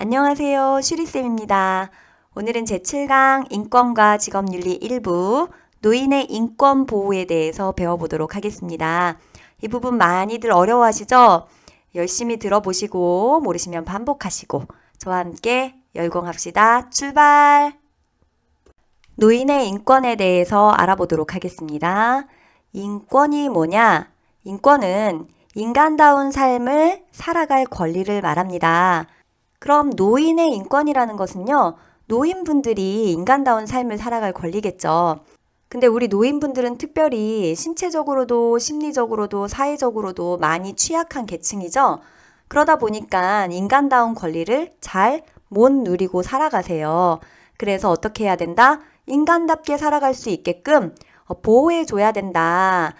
안녕하세요. 슈리쌤입니다. 오늘은 제7강 인권과 직업윤리 일부 노인의 인권 보호에 대해서 배워보도록 하겠습니다. 이 부분 많이들 어려워하시죠? 열심히 들어보시고 모르시면 반복하시고 저와 함께 열공합시다. 출발! 노인의 인권에 대해서 알아보도록 하겠습니다. 인권이 뭐냐? 인권은 인간다운 삶을 살아갈 권리를 말합니다. 그럼 노인의 인권이라는 것은요, 노인분들이 인간다운 삶을 살아갈 권리겠죠. 근데 우리 노인분들은 특별히 신체적으로도 심리적으로도 사회적으로도 많이 취약한 계층이죠. 그러다 보니까 인간다운 권리를 잘 못 누리고 살아가세요. 그래서 어떻게 해야 된다? 인간답게 살아갈 수 있게끔 보호해줘야 된다.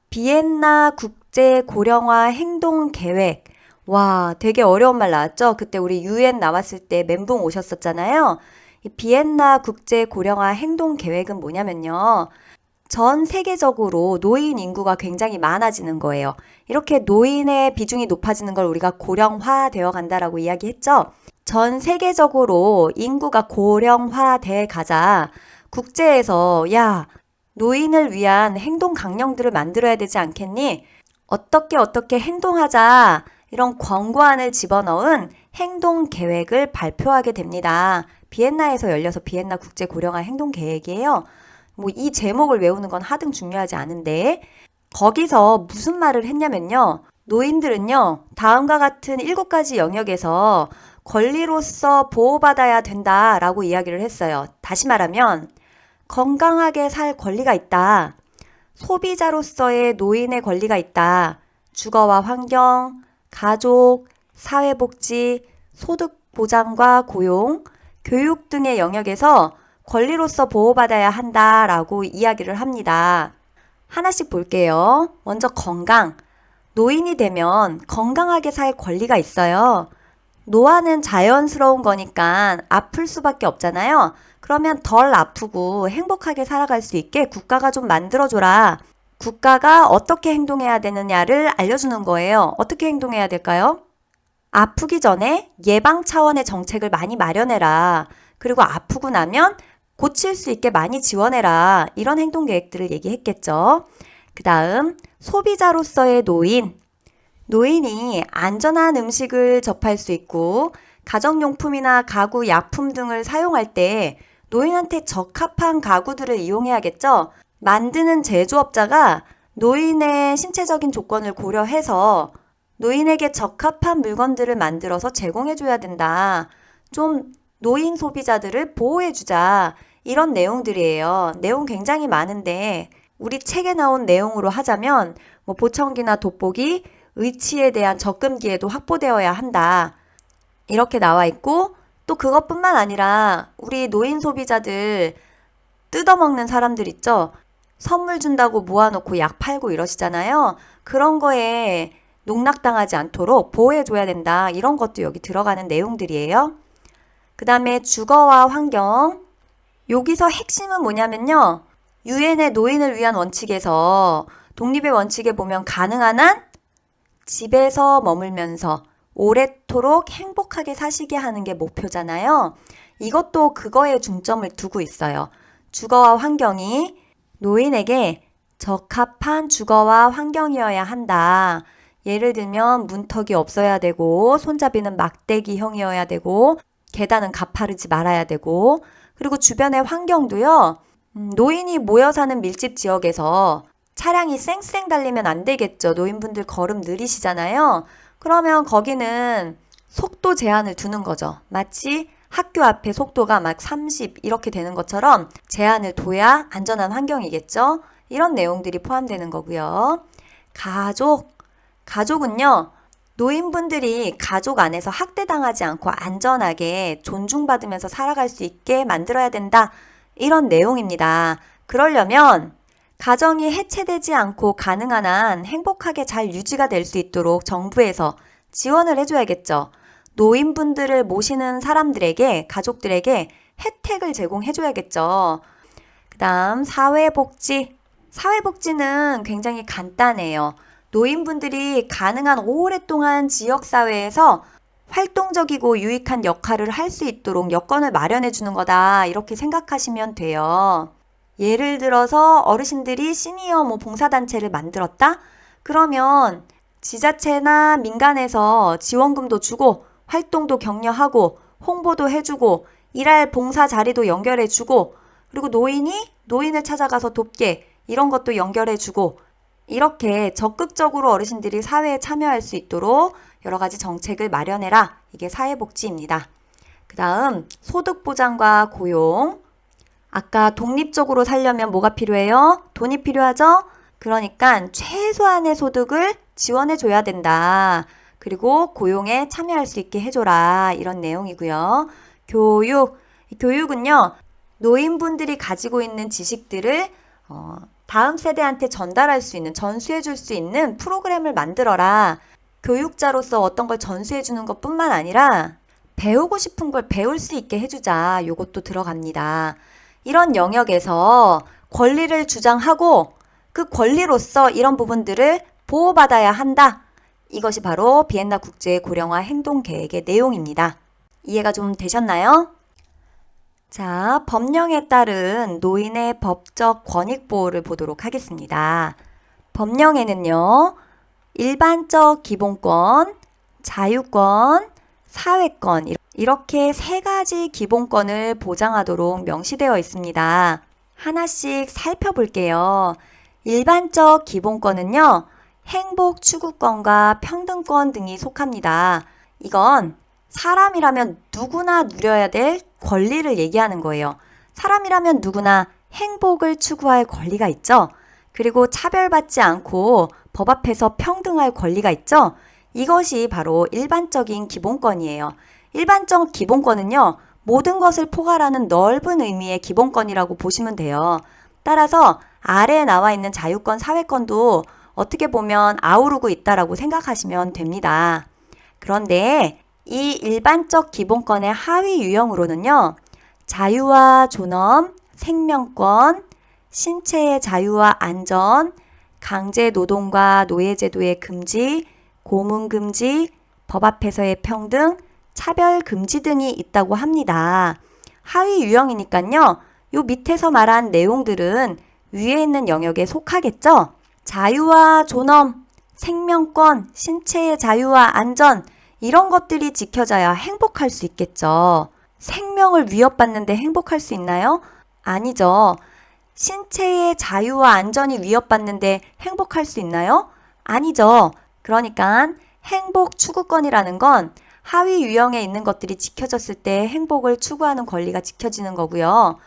비엔나 국제 고령화 행동 계획. 와, 되게 어려운 말 나왔죠? 그때 우리 UN 나왔을 때 멘붕 오셨었잖아요. 이 비엔나 국제 고령화 행동 계획은 뭐냐면요. 전 세계적으로 노인 인구가 굉장히 많아지는 거예요. 이렇게 노인의 비중이 높아지는 걸 우리가 고령화되어 간다라고 이야기했죠. 전 세계적으로 인구가 고령화돼 가자 국제에서 야, 노인을 위한 행동 강령들을 만들어야 되지 않겠니? 어떻게 행동하자. 이런 권고안을 집어넣은 행동 계획을 발표하게 됩니다. 비엔나에서 열려서 비엔나 국제 고령화 행동 계획이에요. 뭐 이 제목을 외우는 건 하등 중요하지 않은데 거기서 무슨 말을 했냐면요. 노인들은요. 다음과 같은 7가지 영역에서 권리로서 보호받아야 된다라고 이야기를 했어요. 다시 말하면 건강하게 살 권리가 있다. 소비자로서의 노인의 권리가 있다. 주거와 환경, 가족, 사회복지, 소득 보장과 고용, 교육 등의 영역에서 권리로서 보호받아야 한다라고 이야기를 합니다. 하나씩 볼게요. 먼저 건강. 노인이 되면 건강하게 살 권리가 있어요. 노화는 자연스러운 거니까 아플 수밖에 없잖아요. 그러면 덜 아프고 행복하게 살아갈 수 있게 국가가 좀 만들어줘라. 국가가 어떻게 행동해야 되느냐를 알려주는 거예요. 어떻게 행동해야 될까요? 아프기 전에 예방 차원의 정책을 많이 마련해라. 그리고 아프고 나면 고칠 수 있게 많이 지원해라. 이런 행동 계획들을 얘기했겠죠. 그 다음 소비자로서의 노인. 노인이 안전한 음식을 접할 수 있고 가정용품이나 가구, 약품 등을 사용할 때 노인한테 적합한 가구들을 이용해야겠죠. 만드는 제조업자가 노인의 신체적인 조건을 고려해서 노인에게 적합한 물건들을 만들어서 제공해줘야 된다. 좀 노인 소비자들을 보호해주자. 이런 내용들이에요. 내용 굉장히 많은데 우리 책에 나온 내용으로 하자면 뭐 보청기나 돋보기, 의치에 대한 접근 기회도 확보되어야 한다. 이렇게 나와 있고 또 그것뿐만 아니라 우리 노인 소비자들 뜯어먹는 사람들 있죠? 선물 준다고 모아놓고 약 팔고 이러시잖아요. 그런 거에 농락당하지 않도록 보호해줘야 된다. 이런 것도 여기 들어가는 내용들이에요. 그 다음에 주거와 환경. 여기서 핵심은 뭐냐면요. 유엔의 노인을 위한 원칙에서 독립의 원칙에 보면 가능한 한 집에서 머물면서 오랫도록 행복하게 사시게 하는 게 목표잖아요. 이것도 그거에 중점을 두고 있어요. 주거와 환경이 노인에게 적합한 주거와 환경이어야 한다. 예를 들면 문턱이 없어야 되고 손잡이는 막대기형이어야 되고 계단은 가파르지 말아야 되고 그리고 주변의 환경도요. 노인이 모여 사는 밀집 지역에서 차량이 쌩쌩 달리면 안 되겠죠. 노인분들 걸음 느리시잖아요. 그러면 거기는 속도 제한을 두는 거죠. 마치 학교 앞에 속도가 막 30 이렇게 되는 것처럼 제한을 둬야 안전한 환경이겠죠. 이런 내용들이 포함되는 거고요. 가족은요. 노인분들이 가족 안에서 학대당하지 않고 안전하게 존중받으면서 살아갈 수 있게 만들어야 된다. 이런 내용입니다. 그러려면 가정이 해체되지 않고 가능한 한 행복하게 잘 유지가 될 수 있도록 정부에서 지원을 해줘야겠죠. 노인분들을 모시는 사람들에게, 가족들에게 혜택을 제공해줘야겠죠. 그 다음 사회복지. 사회복지는 굉장히 간단해요. 노인분들이 가능한 오랫동안 지역사회에서 활동적이고 유익한 역할을 할 수 있도록 여건을 마련해 주는 거다. 이렇게 생각하시면 돼요. 예를 들어서 어르신들이 시니어 봉사단체를 만들었다? 그러면 지자체나 민간에서 지원금도 주고 활동도 격려하고 홍보도 해주고 일할 봉사 자리도 연결해주고 그리고 노인을 찾아가서 돕게 이런 것도 연결해주고 이렇게 적극적으로 어르신들이 사회에 참여할 수 있도록 여러 가지 정책을 마련해라. 이게 사회복지입니다. 그 다음 소득보장과 고용. 아까 독립적으로 살려면 뭐가 필요해요? 돈이 필요하죠? 그러니까 최소한의 소득을 지원해 줘야 된다. 그리고 고용에 참여할 수 있게 해줘라. 이런 내용이고요. 교육은요. 노인분들이 가지고 있는 지식들을 다음 세대한테 전달할 수 있는, 전수해 줄 수 있는 프로그램을 만들어라. 교육자로서 어떤 걸 전수해 주는 것뿐만 아니라 배우고 싶은 걸 배울 수 있게 해주자. 요것도 들어갑니다. 이런 영역에서 권리를 주장하고 그 권리로서 이런 부분들을 보호받아야 한다. 이것이 바로 비엔나 국제 고령화 행동계획의 내용입니다. 이해가 좀 되셨나요? 자, 법령에 따른 노인의 법적 권익 보호를 보도록 하겠습니다. 법령에는요, 일반적 기본권, 자유권, 사회권 이렇게 세 가지 기본권을 보장하도록 명시되어 있습니다. 하나씩 살펴볼게요. 일반적 기본권은요, 행복 추구권과 평등권 등이 속합니다. 이건 사람이라면 누구나 누려야 될 권리를 얘기하는 거예요. 사람이라면 누구나 행복을 추구할 권리가 있죠. 그리고 차별받지 않고 법 앞에서 평등할 권리가 있죠. 이것이 바로 일반적인 기본권이에요. 일반적 기본권은요, 모든 것을 포괄하는 넓은 의미의 기본권이라고 보시면 돼요. 따라서 아래에 나와 있는 자유권, 사회권도 어떻게 보면 아우르고 있다라고 생각하시면 됩니다. 그런데 이 일반적 기본권의 하위 유형으로는요, 자유와 존엄, 생명권, 신체의 자유와 안전, 강제 노동과 노예제도의 금지, 고문 금지, 법 앞에서의 평등, 차별 금지 등이 있다고 합니다. 하위 유형이니까요, 요 밑에서 말한 내용들은 위에 있는 영역에 속하겠죠? 자유와 존엄, 생명권, 신체의 자유와 안전, 이런 것들이 지켜져야 행복할 수 있겠죠. 생명을 위협받는데 행복할 수 있나요? 아니죠. 신체의 자유와 안전이 위협받는데 행복할 수 있나요? 아니죠. 그러니까 행복 추구권이라는 건 하위 유형에 있는 것들이 지켜졌을 때 행복을 추구하는 권리가 지켜지는 거고요.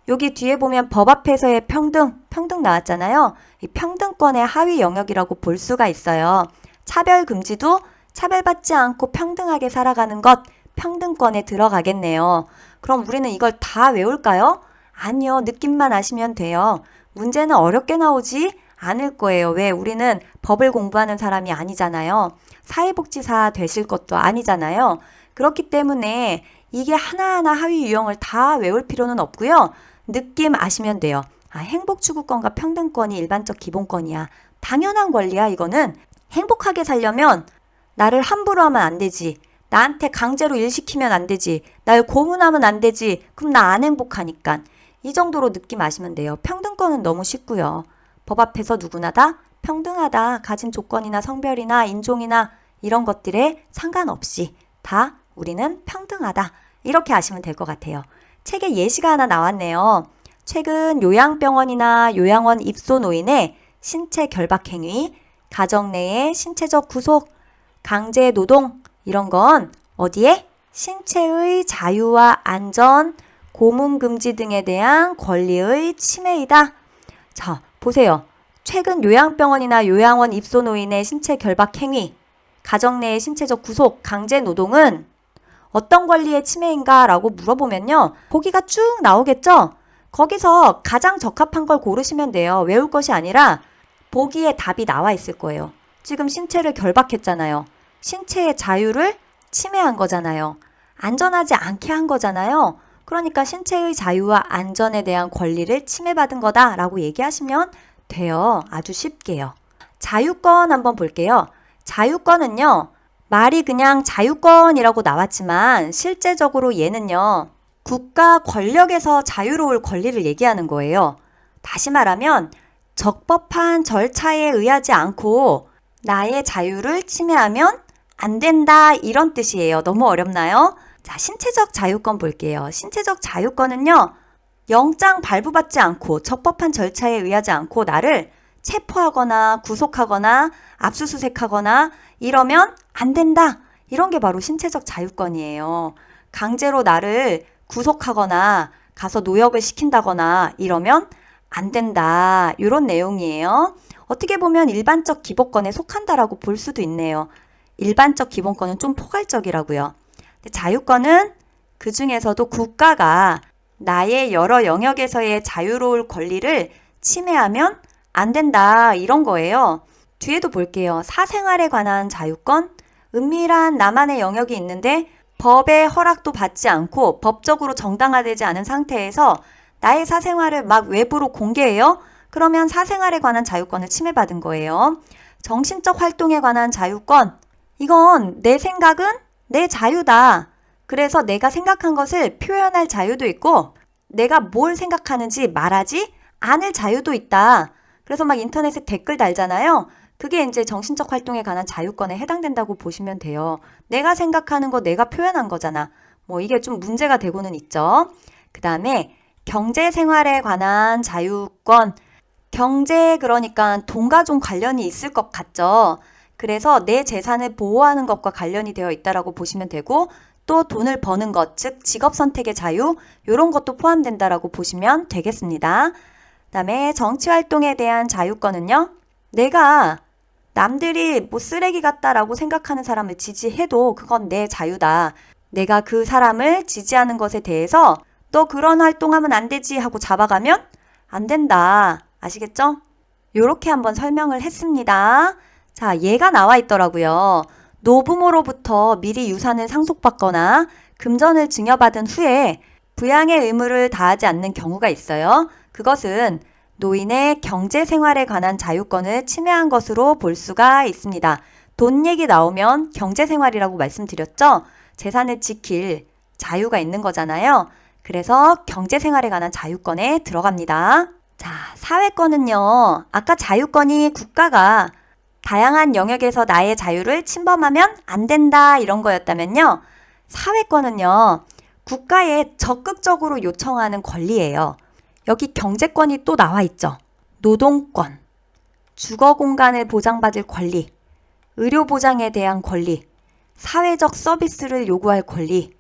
여기 뒤에 보면 법 앞에서의 평등 나왔잖아요. 이 평등권의 하위 영역이라고 볼 수가 있어요. 차별 금지도 차별받지 않고 평등하게 살아가는 것, 평등권에 들어가겠네요. 그럼 우리는 이걸 다 외울까요? 아니요. 느낌만 아시면 돼요. 문제는 어렵게 나오지 않을 거예요. 왜? 우리는 법을 공부하는 사람이 아니잖아요. 사회복지사 되실 것도 아니잖아요. 그렇기 때문에 이게 하나하나 하위 유형을 다 외울 필요는 없고요. 느낌 아시면 돼요. 아, 행복추구권과 평등권이 일반적 기본권이야. 당연한 권리야, 이거는. 행복하게 살려면 나를 함부로 하면 안 되지. 나한테 강제로 일 시키면 안 되지. 날 고문하면 안 되지. 그럼 나 안 행복하니까. 이 정도로 느낌 아시면 돼요. 평등권은 너무 쉽고요. 법 앞에서 누구나 다 평등하다. 가진 조건이나 성별이나 인종이나 이런 것들에 상관없이 다 우리는 평등하다. 이렇게 아시면 될 것 같아요. 책에 예시가 하나 나왔네요. 최근 요양병원이나 요양원 입소 노인의 신체 결박 행위, 가정 내의 신체적 구속, 강제 노동 이런 건 어디에? 신체의 자유와 안전, 고문 금지 등에 대한 권리의 침해이다. 자, 보세요. 최근 요양병원이나 요양원 입소 노인의 신체 결박 행위, 가정 내의 신체적 구속, 강제 노동은 어떤 권리의 침해인가 라고 물어보면요. 보기가 쭉 나오겠죠? 거기서 가장 적합한 걸 고르시면 돼요. 외울 것이 아니라 보기에 답이 나와 있을 거예요. 지금 신체를 결박했잖아요. 신체의 자유를 침해한 거잖아요. 안전하지 않게 한 거잖아요. 그러니까 신체의 자유와 안전에 대한 권리를 침해받은 거다라고 얘기하시면 돼요. 아주 쉽게요. 자유권 한번 볼게요. 자유권은요. 말이 그냥 자유권이라고 나왔지만 실제적으로 얘는요, 국가 권력에서 자유로울 권리를 얘기하는 거예요. 다시 말하면 적법한 절차에 의하지 않고 나의 자유를 침해하면 안 된다, 이런 뜻이에요. 너무 어렵나요? 자, 신체적 자유권 볼게요. 신체적 자유권은요, 영장 발부받지 않고 적법한 절차에 의하지 않고 나를 체포하거나 구속하거나 압수수색하거나 이러면 안 된다. 이런 게 바로 신체적 자유권이에요. 강제로 나를 구속하거나 가서 노역을 시킨다거나 이러면 안 된다. 이런 내용이에요. 어떻게 보면 일반적 기본권에 속한다라고 볼 수도 있네요. 일반적 기본권은 좀 포괄적이라고요. 근데 자유권은 그 중에서도 국가가 나의 여러 영역에서의 자유로울 권리를 침해하면 안 된다, 이런 거예요. 뒤에도 볼게요. 사생활에 관한 자유권, 은밀한 나만의 영역이 있는데 법의 허락도 받지 않고 법적으로 정당화되지 않은 상태에서 나의 사생활을 막 외부로 공개해요. 그러면 사생활에 관한 자유권을 침해받은 거예요. 정신적 활동에 관한 자유권, 이건 내 생각은 내 자유다. 그래서 내가 생각한 것을 표현할 자유도 있고 내가 뭘 생각하는지 말하지 않을 자유도 있다. 그래서 막 인터넷에 댓글 달잖아요. 그게 이제 정신적 활동에 관한 자유권에 해당된다고 보시면 돼요. 내가 생각하는 거 내가 표현한 거잖아. 뭐 이게 좀 문제가 되고는 있죠. 그 다음에 경제생활에 관한 자유권. 경제, 그러니까 돈과 좀 관련이 있을 것 같죠. 그래서 내 재산을 보호하는 것과 관련이 되어 있다라고 보시면 되고, 또 돈을 버는 것, 즉 직업 선택의 자유, 이런 것도 포함된다라고 보시면 되겠습니다. 그 다음에 정치활동에 대한 자유권은요, 내가 남들이 뭐 쓰레기 같다라고 생각하는 사람을 지지해도 그건 내 자유다. 내가 그 사람을 지지하는 것에 대해서 너 그런 활동하면 안 되지 하고 잡아가면 안 된다. 아시겠죠? 요렇게 한번 설명을 했습니다. 자, 얘가 나와 있더라고요. 노부모로부터 미리 유산을 상속받거나 금전을 증여받은 후에 부양의 의무를 다하지 않는 경우가 있어요. 그것은 노인의 경제생활에 관한 자유권을 침해한 것으로 볼 수가 있습니다. 돈 얘기 나오면 경제생활이라고 말씀드렸죠? 재산을 지킬 자유가 있는 거잖아요. 그래서 경제생활에 관한 자유권에 들어갑니다. 자, 사회권은요. 아까 자유권이 국가가 다양한 영역에서 나의 자유를 침범하면 안 된다, 이런 거였다면요. 사회권은요. 국가에 적극적으로 요청하는 권리예요. 여기 경제권이 또 나와 있죠. 노동권, 주거 공간을 보장받을 권리, 의료 보장에 대한 권리, 사회적 서비스를 요구할 권리,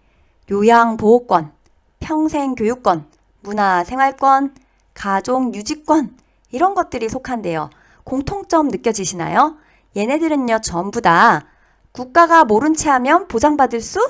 요양보호권, 평생교육권, 문화생활권, 가족유지권, 이런 것들이 속한데요. 공통점 느껴지시나요? 얘네들은요, 전부 다 국가가 모른 채 하면 보장받을 수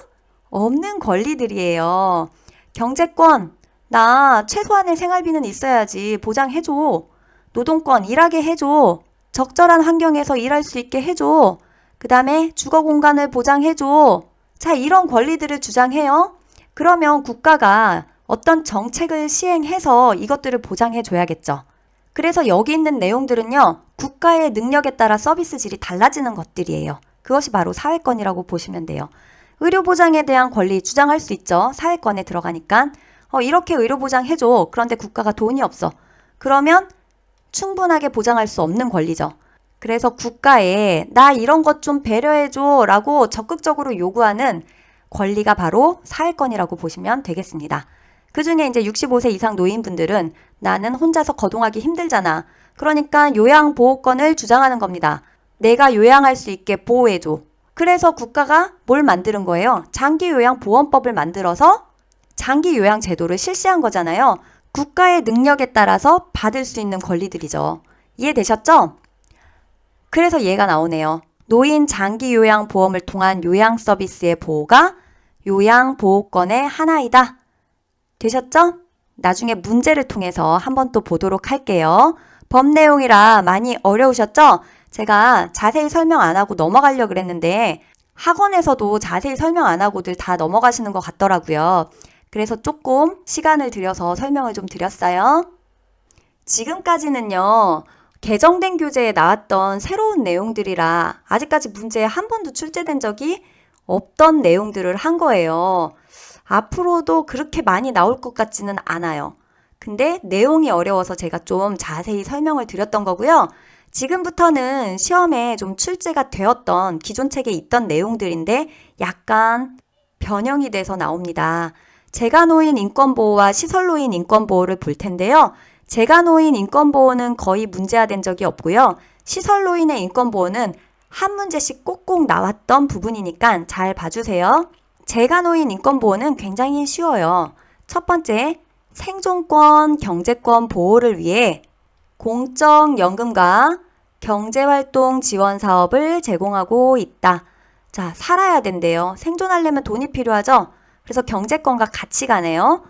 없는 권리들이에요. 경제권, 나 최소한의 생활비는 있어야지 보장해줘. 노동권, 일하게 해줘. 적절한 환경에서 일할 수 있게 해줘. 그 다음에 주거 공간을 보장해줘. 자, 이런 권리들을 주장해요. 그러면 국가가 어떤 정책을 시행해서 이것들을 보장해줘야겠죠. 그래서 여기 있는 내용들은요, 국가의 능력에 따라 서비스 질이 달라지는 것들이에요. 그것이 바로 사회권이라고 보시면 돼요. 의료보장에 대한 권리 주장할 수 있죠. 사회권에 들어가니까. 이렇게 의료보장 해줘. 그런데 국가가 돈이 없어. 그러면 충분하게 보장할 수 없는 권리죠. 그래서 국가에 나 이런 것 좀 배려해줘 라고 적극적으로 요구하는 권리가 바로 사회권이라고 보시면 되겠습니다. 그 중에 이제 65세 이상 노인분들은 나는 혼자서 거동하기 힘들잖아. 그러니까 요양보호권을 주장하는 겁니다. 내가 요양할 수 있게 보호해줘. 그래서 국가가 뭘 만드는 거예요? 장기요양보험법을 만들어서 장기요양 제도를 실시한 거잖아요. 국가의 능력에 따라서 받을 수 있는 권리들이죠. 이해되셨죠? 그래서 얘가 나오네요. 노인 장기요양보험을 통한 요양 서비스의 보호가 요양보호권의 하나이다. 되셨죠? 나중에 문제를 통해서 한번 또 보도록 할게요. 법 내용이라 많이 어려우셨죠? 제가 자세히 설명 안 하고 넘어가려고 그랬는데 학원에서도 자세히 설명 안 하고들 다 넘어가시는 것 같더라고요. 그래서 조금 시간을 들여서 설명을 좀 드렸어요. 지금까지는요. 개정된 교재에 나왔던 새로운 내용들이라 아직까지 문제에 한 번도 출제된 적이 없던 내용들을 한 거예요. 앞으로도 그렇게 많이 나올 것 같지는 않아요. 근데 내용이 어려워서 제가 좀 자세히 설명을 드렸던 거고요. 지금부터는 시험에 좀 출제가 되었던 기존 책에 있던 내용들인데 약간 변형이 돼서 나옵니다. 재가노인 인권보호와 시설노인 인권보호를 볼 텐데요. 재가노인 인권보호는 거의 문제화된 적이 없고요. 시설노인의 인권보호는 한 문제씩 꼭꼭 나왔던 부분이니까 잘 봐주세요. 재가노인 인권보호는 굉장히 쉬워요. 첫 번째, 생존권, 경제권 보호를 위해 공적연금과 경제활동 지원 사업을 제공하고 있다. 자, 살아야 된대요. 생존하려면 돈이 필요하죠? 그래서 경제권과 같이 가네요.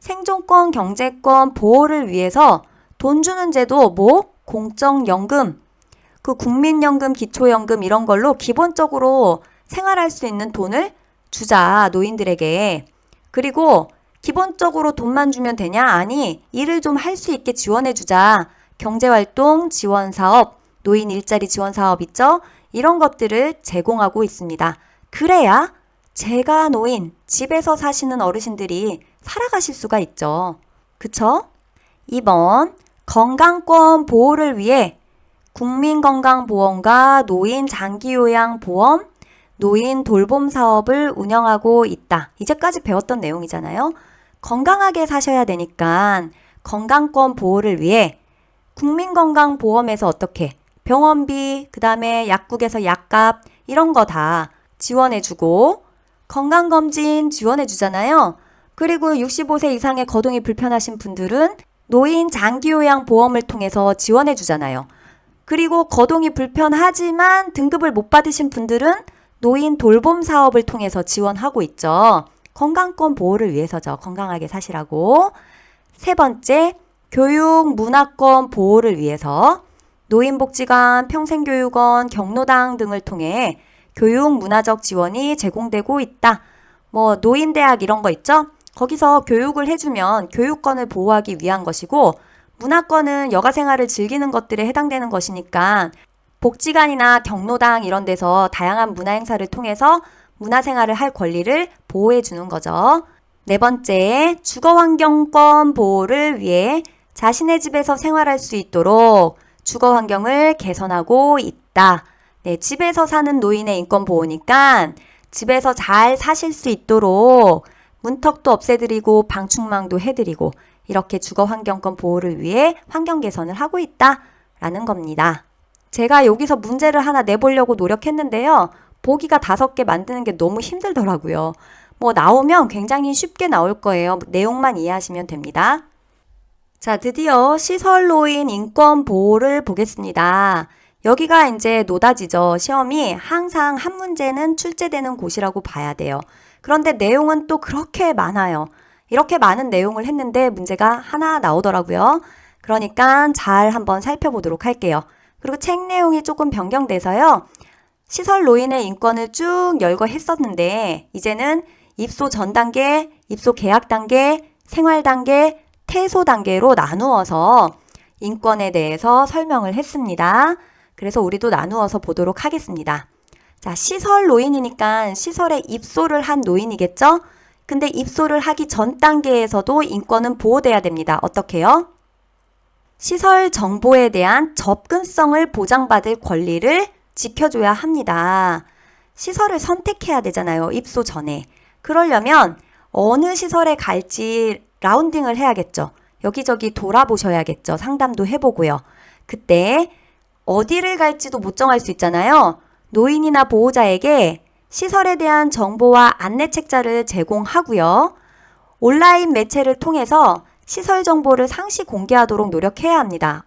생존권, 경제권 보호를 위해서 돈 주는 제도 뭐? 공적연금, 그 국민연금, 기초연금 이런 걸로 기본적으로 생활할 수 있는 돈을 주자, 노인들에게. 그리고 기본적으로 돈만 주면 되냐? 아니, 일을 좀 할 수 있게 지원해주자. 경제활동 지원사업, 노인 일자리 지원사업 있죠? 이런 것들을 제공하고 있습니다. 그래야 재가노인, 집에서 사시는 어르신들이 살아가실 수가 있죠. 그쵸? 2번, 건강권 보호를 위해 국민건강보험과 노인 장기요양보험, 노인 돌봄 사업을 운영하고 있다. 이제까지 배웠던 내용이잖아요. 건강하게 사셔야 되니까 건강권 보호를 위해 국민건강보험에서 어떻게 병원비, 그 다음에 약국에서 약값 이런 거 다 지원해주고 건강검진 지원해주잖아요. 그리고 65세 이상의 거동이 불편하신 분들은 노인 장기요양보험을 통해서 지원해주잖아요. 그리고 거동이 불편하지만 등급을 못 받으신 분들은 노인 돌봄 사업을 통해서 지원하고 있죠. 건강권 보호를 위해서죠. 건강하게 사시라고. 세 번째, 교육 문화권 보호를 위해서 노인복지관, 평생교육원, 경로당 등을 통해 교육 문화적 지원이 제공되고 있다. 뭐 노인대학 이런 거 있죠? 거기서 교육을 해주면 교육권을 보호하기 위한 것이고 문화권은 여가생활을 즐기는 것들에 해당되는 것이니까 복지관이나 경로당 이런 데서 다양한 문화행사를 통해서 문화생활을 할 권리를 보호해 주는 거죠. 네 번째, 주거환경권 보호를 위해 자신의 집에서 생활할 수 있도록 주거환경을 개선하고 있다. 네, 집에서 사는 노인의 인권 보호니까 집에서 잘 사실 수 있도록 문턱도 없애드리고 방충망도 해드리고 이렇게 주거환경권 보호를 위해 환경 개선을 하고 있다라는 겁니다. 제가 여기서 문제를 하나 내보려고 노력했는데요. 보기가 5개 만드는 게 너무 힘들더라고요. 뭐 나오면 굉장히 쉽게 나올 거예요. 내용만 이해하시면 됩니다. 자, 드디어 시설노인 인권 보호를 보겠습니다. 여기가 이제 노다지죠. 시험이 항상 한 문제는 출제되는 곳이라고 봐야 돼요. 그런데 내용은 또 그렇게 많아요. 이렇게 많은 내용을 했는데 문제가 하나 나오더라고요. 그러니까 잘 한번 살펴보도록 할게요. 그리고 책 내용이 조금 변경돼서요. 시설 노인의 인권을 쭉 열거했었는데 이제는 입소 전 단계, 입소 계약 단계, 생활 단계, 퇴소 단계로 나누어서 인권에 대해서 설명을 했습니다. 그래서 우리도 나누어서 보도록 하겠습니다. 자, 시설 노인이니까 시설에 입소를 한 노인이겠죠? 근데 입소를 하기 전 단계에서도 인권은 보호돼야 됩니다. 어떻게요? 시설 정보에 대한 접근성을 보장받을 권리를 지켜줘야 합니다. 시설을 선택해야 되잖아요. 입소 전에. 그러려면 어느 시설에 갈지 라운딩을 해야겠죠. 여기저기 돌아보셔야겠죠. 상담도 해보고요. 그때 어디를 갈지도 못 정할 수 있잖아요. 노인이나 보호자에게 시설에 대한 정보와 안내 책자를 제공하고요. 온라인 매체를 통해서 시설 정보를 상시 공개하도록 노력해야 합니다.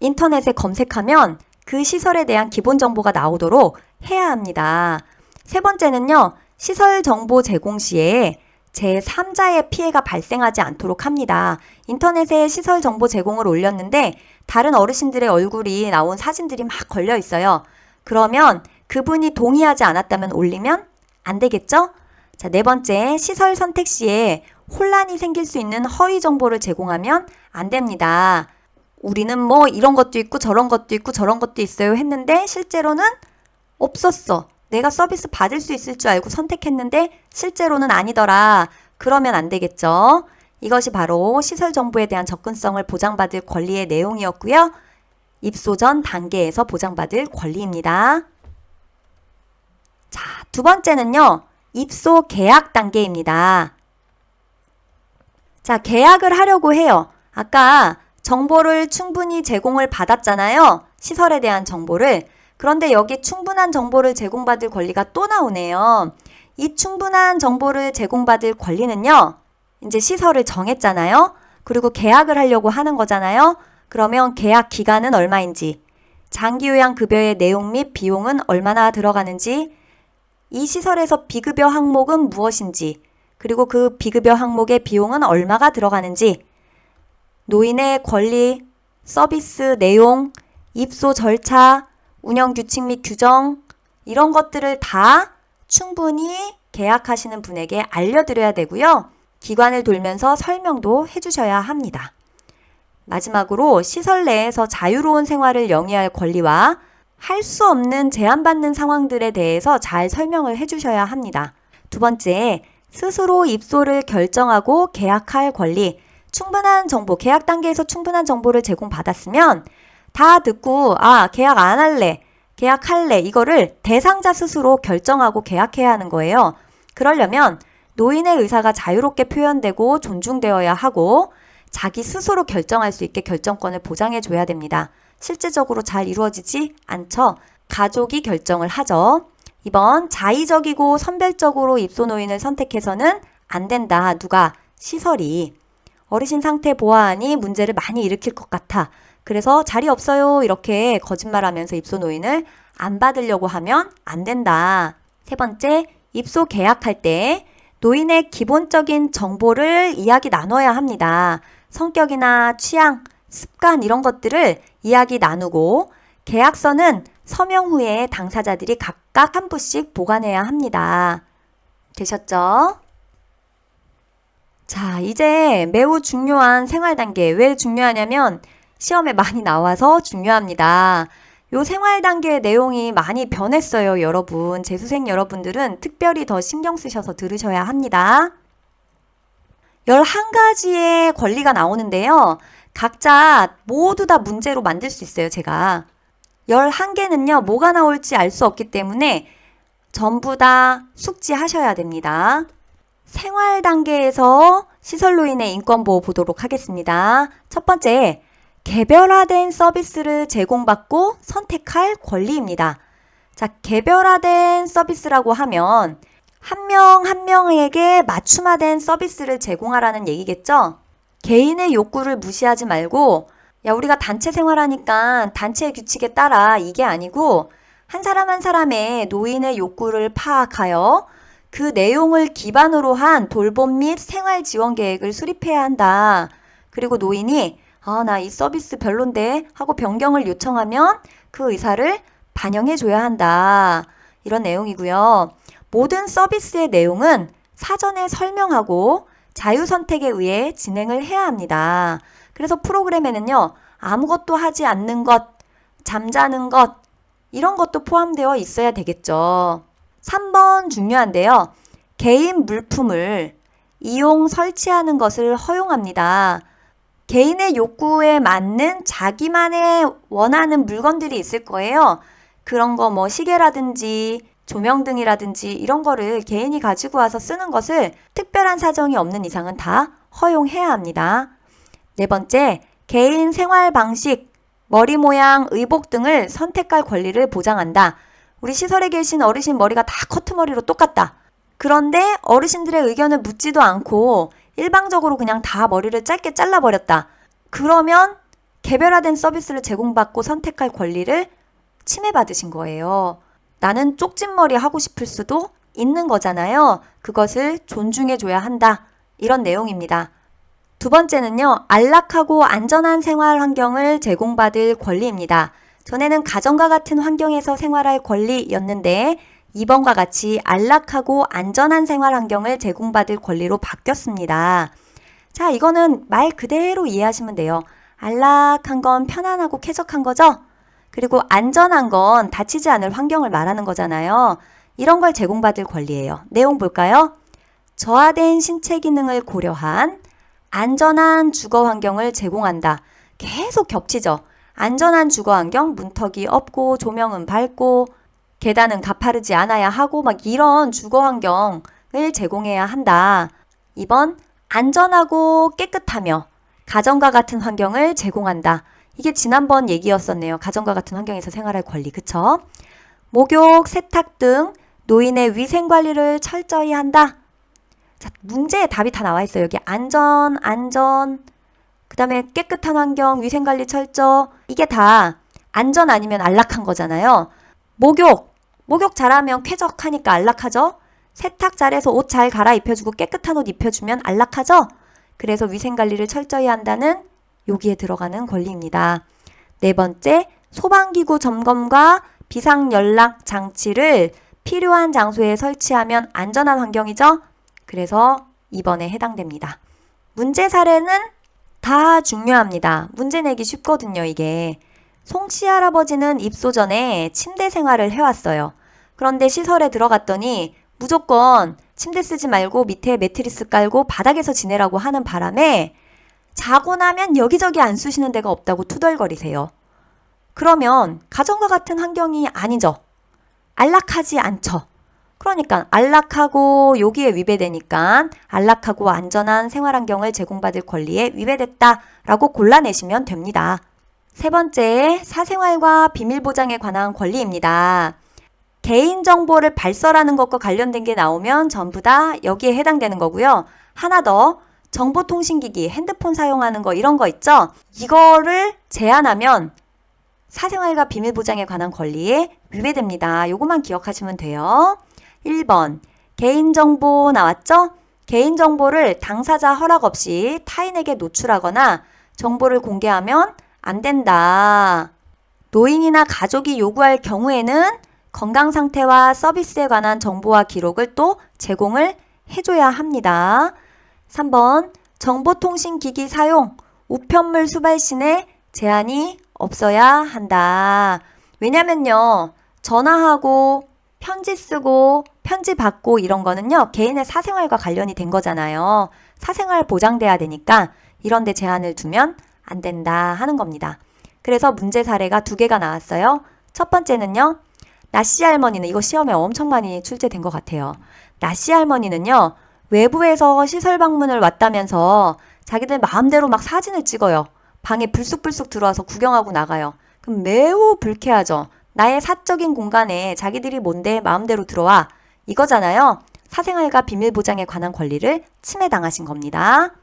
인터넷에 검색하면 그 시설에 대한 기본 정보가 나오도록 해야 합니다. 세 번째는요. 시설 정보 제공 시에 제3자의 피해가 발생하지 않도록 합니다. 인터넷에 시설 정보 제공을 올렸는데 다른 어르신들의 얼굴이 나온 사진들이 막 걸려 있어요. 그러면 그분이 동의하지 않았다면 올리면 안 되겠죠? 자, 네 번째, 시설 선택 시에 혼란이 생길 수 있는 허위 정보를 제공하면 안 됩니다. 우리는 뭐 이런 것도 있고 저런 것도 있고 저런 것도 있어요 했는데 실제로는 없었어. 내가 서비스 받을 수 있을 줄 알고 선택했는데 실제로는 아니더라. 그러면 안 되겠죠. 이것이 바로 시설 정보에 대한 접근성을 보장받을 권리의 내용이었고요. 입소 전 단계에서 보장받을 권리입니다. 자, 두 번째는요. 입소 계약 단계입니다. 자, 계약을 하려고 해요. 아까 정보를 충분히 제공을 받았잖아요. 시설에 대한 정보를. 그런데 여기 충분한 정보를 제공받을 권리가 또 나오네요. 이 충분한 정보를 제공받을 권리는요. 이제 시설을 정했잖아요. 그리고 계약을 하려고 하는 거잖아요. 그러면 계약 기간은 얼마인지, 장기요양급여의 내용 및 비용은 얼마나 들어가는지, 이 시설에서 비급여 항목은 무엇인지, 그리고 그 비급여 항목의 비용은 얼마가 들어가는지, 노인의 권리, 서비스 내용, 입소 절차, 운영 규칙 및 규정 이런 것들을 다 충분히 계약하시는 분에게 알려드려야 되고요. 기관을 돌면서 설명도 해주셔야 합니다. 마지막으로 시설 내에서 자유로운 생활을 영위할 권리와 할 수 없는 제한받는 상황들에 대해서 잘 설명을 해주셔야 합니다. 두 번째, 스스로 입소를 결정하고 계약할 권리. 충분한 정보, 계약 단계에서 충분한 정보를 제공받았으면 다 듣고 계약 안 할래, 계약할래 이거를 대상자 스스로 결정하고 계약해야 하는 거예요. 그러려면 노인의 의사가 자유롭게 표현되고 존중되어야 하고 자기 스스로 결정할 수 있게 결정권을 보장해 줘야 됩니다. 실제적으로 잘 이루어지지 않죠. 가족이 결정을 하죠. 이번 자의적이고 선별적으로 입소 노인을 선택해서는 안 된다. 누가? 시설이. 어르신 상태 보아하니 문제를 많이 일으킬 것 같아. 그래서 자리 없어요 이렇게 거짓말하면서 입소 노인을 안 받으려고 하면 안 된다. 세 번째, 입소 계약할 때 노인의 기본적인 정보를 이야기 나눠야 합니다. 성격이나 취향, 습관 이런 것들을 이야기 나누고 계약서는 서명 후에 당사자들이 각각 한 부씩 보관해야 합니다. 되셨죠? 자, 이제 매우 중요한 생활 단계. 왜 중요하냐면 시험에 많이 나와서 중요합니다. 요 생활 단계의 내용이 많이 변했어요, 여러분. 재수생 여러분들은 특별히 더 신경 쓰셔서 들으셔야 합니다. 11가지의 권리가 나오는데요. 각자 모두 다 문제로 만들 수 있어요, 제가. 11개는요, 뭐가 나올지 알 수 없기 때문에 전부 다 숙지하셔야 됩니다. 생활 단계에서 시설노인의 인권보호 보도록 하겠습니다. 첫 번째, 개별화된 서비스를 제공받고 선택할 권리입니다. 자, 개별화된 서비스라고 하면 한 명 한 명에게 맞춤화된 서비스를 제공하라는 얘기겠죠? 개인의 욕구를 무시하지 말고 야, 우리가 단체 생활하니까 단체의 규칙에 따라 이게 아니고 한 사람 한 사람의 노인의 욕구를 파악하여 그 내용을 기반으로 한 돌봄 및 생활 지원 계획을 수립해야 한다. 그리고 노인이 나 이 서비스 별론데 하고 변경을 요청하면 그 의사를 반영해 줘야 한다. 이런 내용이고요. 모든 서비스의 내용은 사전에 설명하고 자유선택에 의해 진행을 해야 합니다. 그래서 프로그램에는요. 아무것도 하지 않는 것, 잠자는 것 이런 것도 포함되어 있어야 되겠죠. 3번 중요한데요. 개인 물품을 이용 설치하는 것을 허용합니다. 개인의 욕구에 맞는 자기만의 원하는 물건들이 있을 거예요. 그런 거 뭐 시계라든지 조명등이라든지 이런 거를 개인이 가지고 와서 쓰는 것을 특별한 사정이 없는 이상은 다 허용해야 합니다. 네 번째, 개인 생활 방식, 머리 모양, 의복 등을 선택할 권리를 보장한다. 우리 시설에 계신 어르신 머리가 다 커트머리로 똑같다. 그런데 어르신들의 의견을 묻지도 않고 일방적으로 그냥 다 머리를 짧게 잘라버렸다. 그러면 개별화된 서비스를 제공받고 선택할 권리를 침해받으신 거예요. 나는 쪽진 머리 하고 싶을 수도 있는 거잖아요. 그것을 존중해줘야 한다. 이런 내용입니다. 두 번째는요. 안락하고 안전한 생활 환경을 제공받을 권리입니다. 전에는 가정과 같은 환경에서 생활할 권리였는데 2번과 같이 안락하고 안전한 생활 환경을 제공받을 권리로 바뀌었습니다. 자, 이거는 말 그대로 이해하시면 돼요. 안락한 건 편안하고 쾌적한 거죠? 그리고 안전한 건 다치지 않을 환경을 말하는 거잖아요. 이런 걸 제공받을 권리예요. 내용 볼까요? 저하된 신체 기능을 고려한 안전한 주거 환경을 제공한다. 계속 겹치죠. 안전한 주거 환경, 문턱이 없고 조명은 밝고 계단은 가파르지 않아야 하고 막 이런 주거 환경을 제공해야 한다. 2번, 안전하고 깨끗하며 가정과 같은 환경을 제공한다. 이게 지난번 얘기였었네요. 가정과 같은 환경에서 생활할 권리, 그쵸? 목욕, 세탁 등 노인의 위생관리를 철저히 한다. 자, 문제에 답이 다 나와 있어요. 여기 안전, 그 다음에 깨끗한 환경, 위생관리 철저. 이게 다 안전 아니면 안락한 거잖아요. 목욕 잘하면 쾌적하니까 안락하죠? 세탁 잘해서 옷 잘 갈아입혀주고 깨끗한 옷 입혀주면 안락하죠? 그래서 위생관리를 철저히 한다는 여기에 들어가는 권리입니다. 네 번째, 소방기구 점검과 비상연락 장치를 필요한 장소에 설치하면 안전한 환경이죠? 그래서 2번에 해당됩니다. 문제 사례는 다 중요합니다. 문제 내기 쉽거든요, 이게. 송씨 할아버지는 입소 전에 침대 생활을 해왔어요. 그런데 시설에 들어갔더니 무조건 침대 쓰지 말고 밑에 매트리스 깔고 바닥에서 지내라고 하는 바람에 자고 나면 여기저기 안 쑤시는 데가 없다고 투덜거리세요. 그러면 가정과 같은 환경이 아니죠. 안락하지 않죠. 그러니까 안락하고 여기에 위배되니까 안락하고 안전한 생활환경을 제공받을 권리에 위배됐다라고 골라내시면 됩니다. 세 번째, 사생활과 비밀보장에 관한 권리입니다. 개인정보를 발설하는 것과 관련된 게 나오면 전부 다 여기에 해당되는 거고요. 하나 더, 정보통신기기, 핸드폰 사용하는 거 이런 거 있죠? 이거를 제한하면 사생활과 비밀보장에 관한 권리에 위배됩니다. 요것만 기억하시면 돼요. 1번, 개인정보 나왔죠? 개인정보를 당사자 허락 없이 타인에게 노출하거나 정보를 공개하면 안 된다. 노인이나 가족이 요구할 경우에는 건강 상태와 서비스에 관한 정보와 기록을 또 제공을 해줘야 합니다. 3번, 정보통신기기 사용, 우편물 수발신에 제한이 없어야 한다. 왜냐면요, 전화하고 편지 쓰고 편지 받고 이런 거는요, 개인의 사생활과 관련이 된 거잖아요. 사생활 보장돼야 되니까 이런 데 제한을 두면 안 된다 하는 겁니다. 그래서 문제 사례가 두 개가 나왔어요. 첫 번째는요, 나씨 할머니는, 이거 시험에 엄청 많이 출제된 것 같아요. 나씨 할머니는요, 외부에서 시설 방문을 왔다면서 자기들 마음대로 막 사진을 찍어요. 방에 불쑥불쑥 들어와서 구경하고 나가요. 그럼 매우 불쾌하죠. 나의 사적인 공간에 자기들이 뭔데 마음대로 들어와. 이거잖아요. 사생활과 비밀보장에 관한 권리를 침해당하신 겁니다.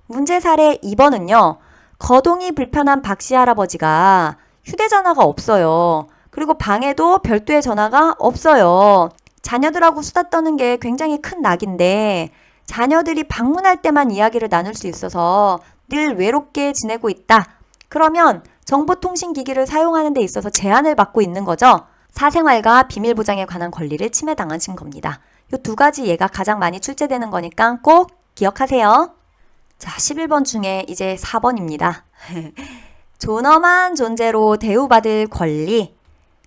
문제 사례 2번은요. 거동이 불편한 박씨 할아버지가 휴대전화가 없어요. 그리고 방에도 별도의 전화가 없어요. 자녀들하고 수다 떠는 게 굉장히 큰 낙인데 자녀들이 방문할 때만 이야기를 나눌 수 있어서 늘 외롭게 지내고 있다. 그러면 정보통신기기를 사용하는 데 있어서 제한을 받고 있는 거죠. 사생활과 비밀보장에 관한 권리를 침해당하신 겁니다. 이 두 가지 예가 가장 많이 출제되는 거니까 꼭 기억하세요. 자, 11번 중에 이제 4번입니다. 존엄한 존재로 대우받을 권리.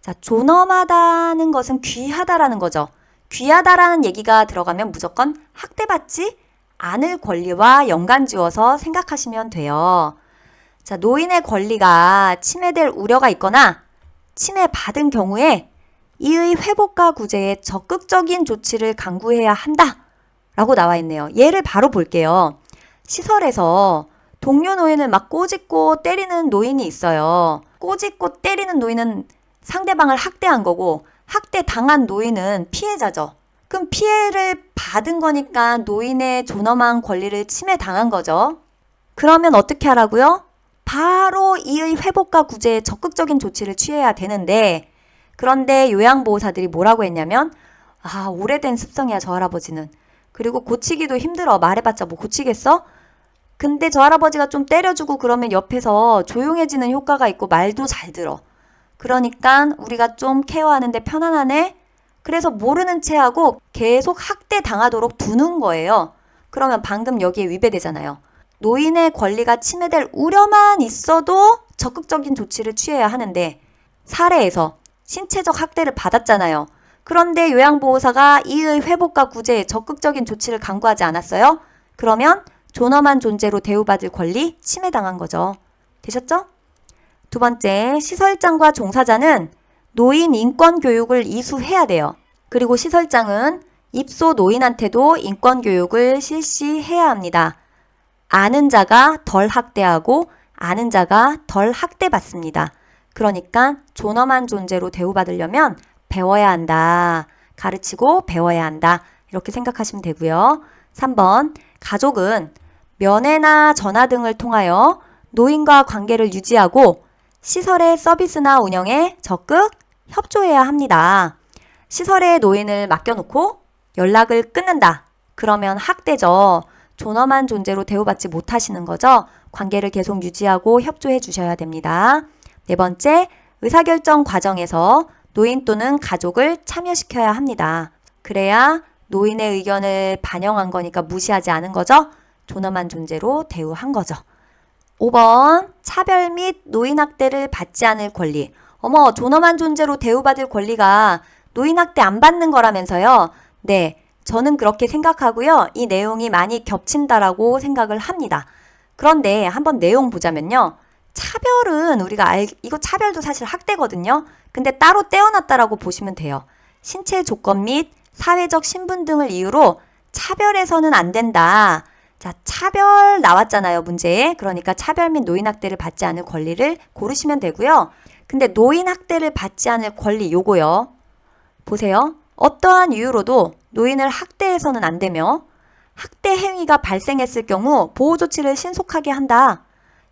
자, 존엄하다는 것은 귀하다라는 거죠. 귀하다라는 얘기가 들어가면 무조건 학대받지 않을 권리와 연관지어서 생각하시면 돼요. 자, 노인의 권리가 침해될 우려가 있거나 침해받은 경우에 이의 회복과 구제에 적극적인 조치를 강구해야 한다 라고 나와 있네요. 예를 바로 볼게요. 시설에서 동료 노인을 막 꼬집고 때리는 노인이 있어요. 꼬집고 때리는 노인은 상대방을 학대한 거고 학대당한 노인은 피해자죠. 그럼 피해를 받은 거니까 노인의 존엄한 권리를 침해당한 거죠. 그러면 어떻게 하라고요? 바로 이의 회복과 구제에 적극적인 조치를 취해야 되는데 그런데 요양보호사들이 뭐라고 했냐면 오래된 습성이야 저 할아버지는. 그리고 고치기도 힘들어. 말해봤자 뭐 고치겠어? 근데 저 할아버지가 좀 때려주고 그러면 옆에서 조용해지는 효과가 있고 말도 잘 들어. 그러니까 우리가 좀 케어하는데 편안하네? 그래서 모르는 채 하고 계속 학대 당하도록 두는 거예요. 그러면 방금 여기에 위배되잖아요. 노인의 권리가 침해될 우려만 있어도 적극적인 조치를 취해야 하는데 사례에서 신체적 학대를 받았잖아요. 그런데 요양보호사가 이의 회복과 구제에 적극적인 조치를 강구하지 않았어요? 그러면 존엄한 존재로 대우받을 권리 침해당한 거죠. 되셨죠? 두 번째, 시설장과 종사자는 노인 인권 교육을 이수해야 돼요. 그리고 시설장은 입소 노인한테도 인권 교육을 실시해야 합니다. 아는 자가 덜 학대하고 아는 자가 덜 학대받습니다. 그러니까 존엄한 존재로 대우받으려면 배워야 한다. 가르치고 배워야 한다. 이렇게 생각하시면 되고요. 3번, 가족은 면회나 전화 등을 통하여 노인과 관계를 유지하고 시설의 서비스나 운영에 적극 협조해야 합니다. 시설에 노인을 맡겨놓고 연락을 끊는다. 그러면 학대죠. 존엄한 존재로 대우받지 못하시는 거죠. 관계를 계속 유지하고 협조해 주셔야 됩니다. 네 번째, 의사결정 과정에서 노인 또는 가족을 참여시켜야 합니다. 그래야 노인의 의견을 반영한 거니까 무시하지 않은 거죠. 존엄한 존재로 대우한 거죠. 5번, 차별 및 노인학대를 받지 않을 권리. 어머, 존엄한 존재로 대우받을 권리가 노인학대 안 받는 거라면서요. 네, 저는 그렇게 생각하고요. 이 내용이 많이 겹친다라고 생각을 합니다. 그런데 한번 내용 보자면요. 차별은 이거 차별도 사실 학대거든요. 근데 따로 떼어놨다라고 보시면 돼요. 신체 조건 및 사회적 신분 등을 이유로 차별해서는 안 된다. 자, 차별 나왔잖아요, 문제에. 그러니까 차별 및 노인학대를 받지 않을 권리를 고르시면 되고요. 근데 노인학대를 받지 않을 권리 요거요. 보세요. 어떠한 이유로도 노인을 학대해서는 안 되며 학대 행위가 발생했을 경우 보호 조치를 신속하게 한다.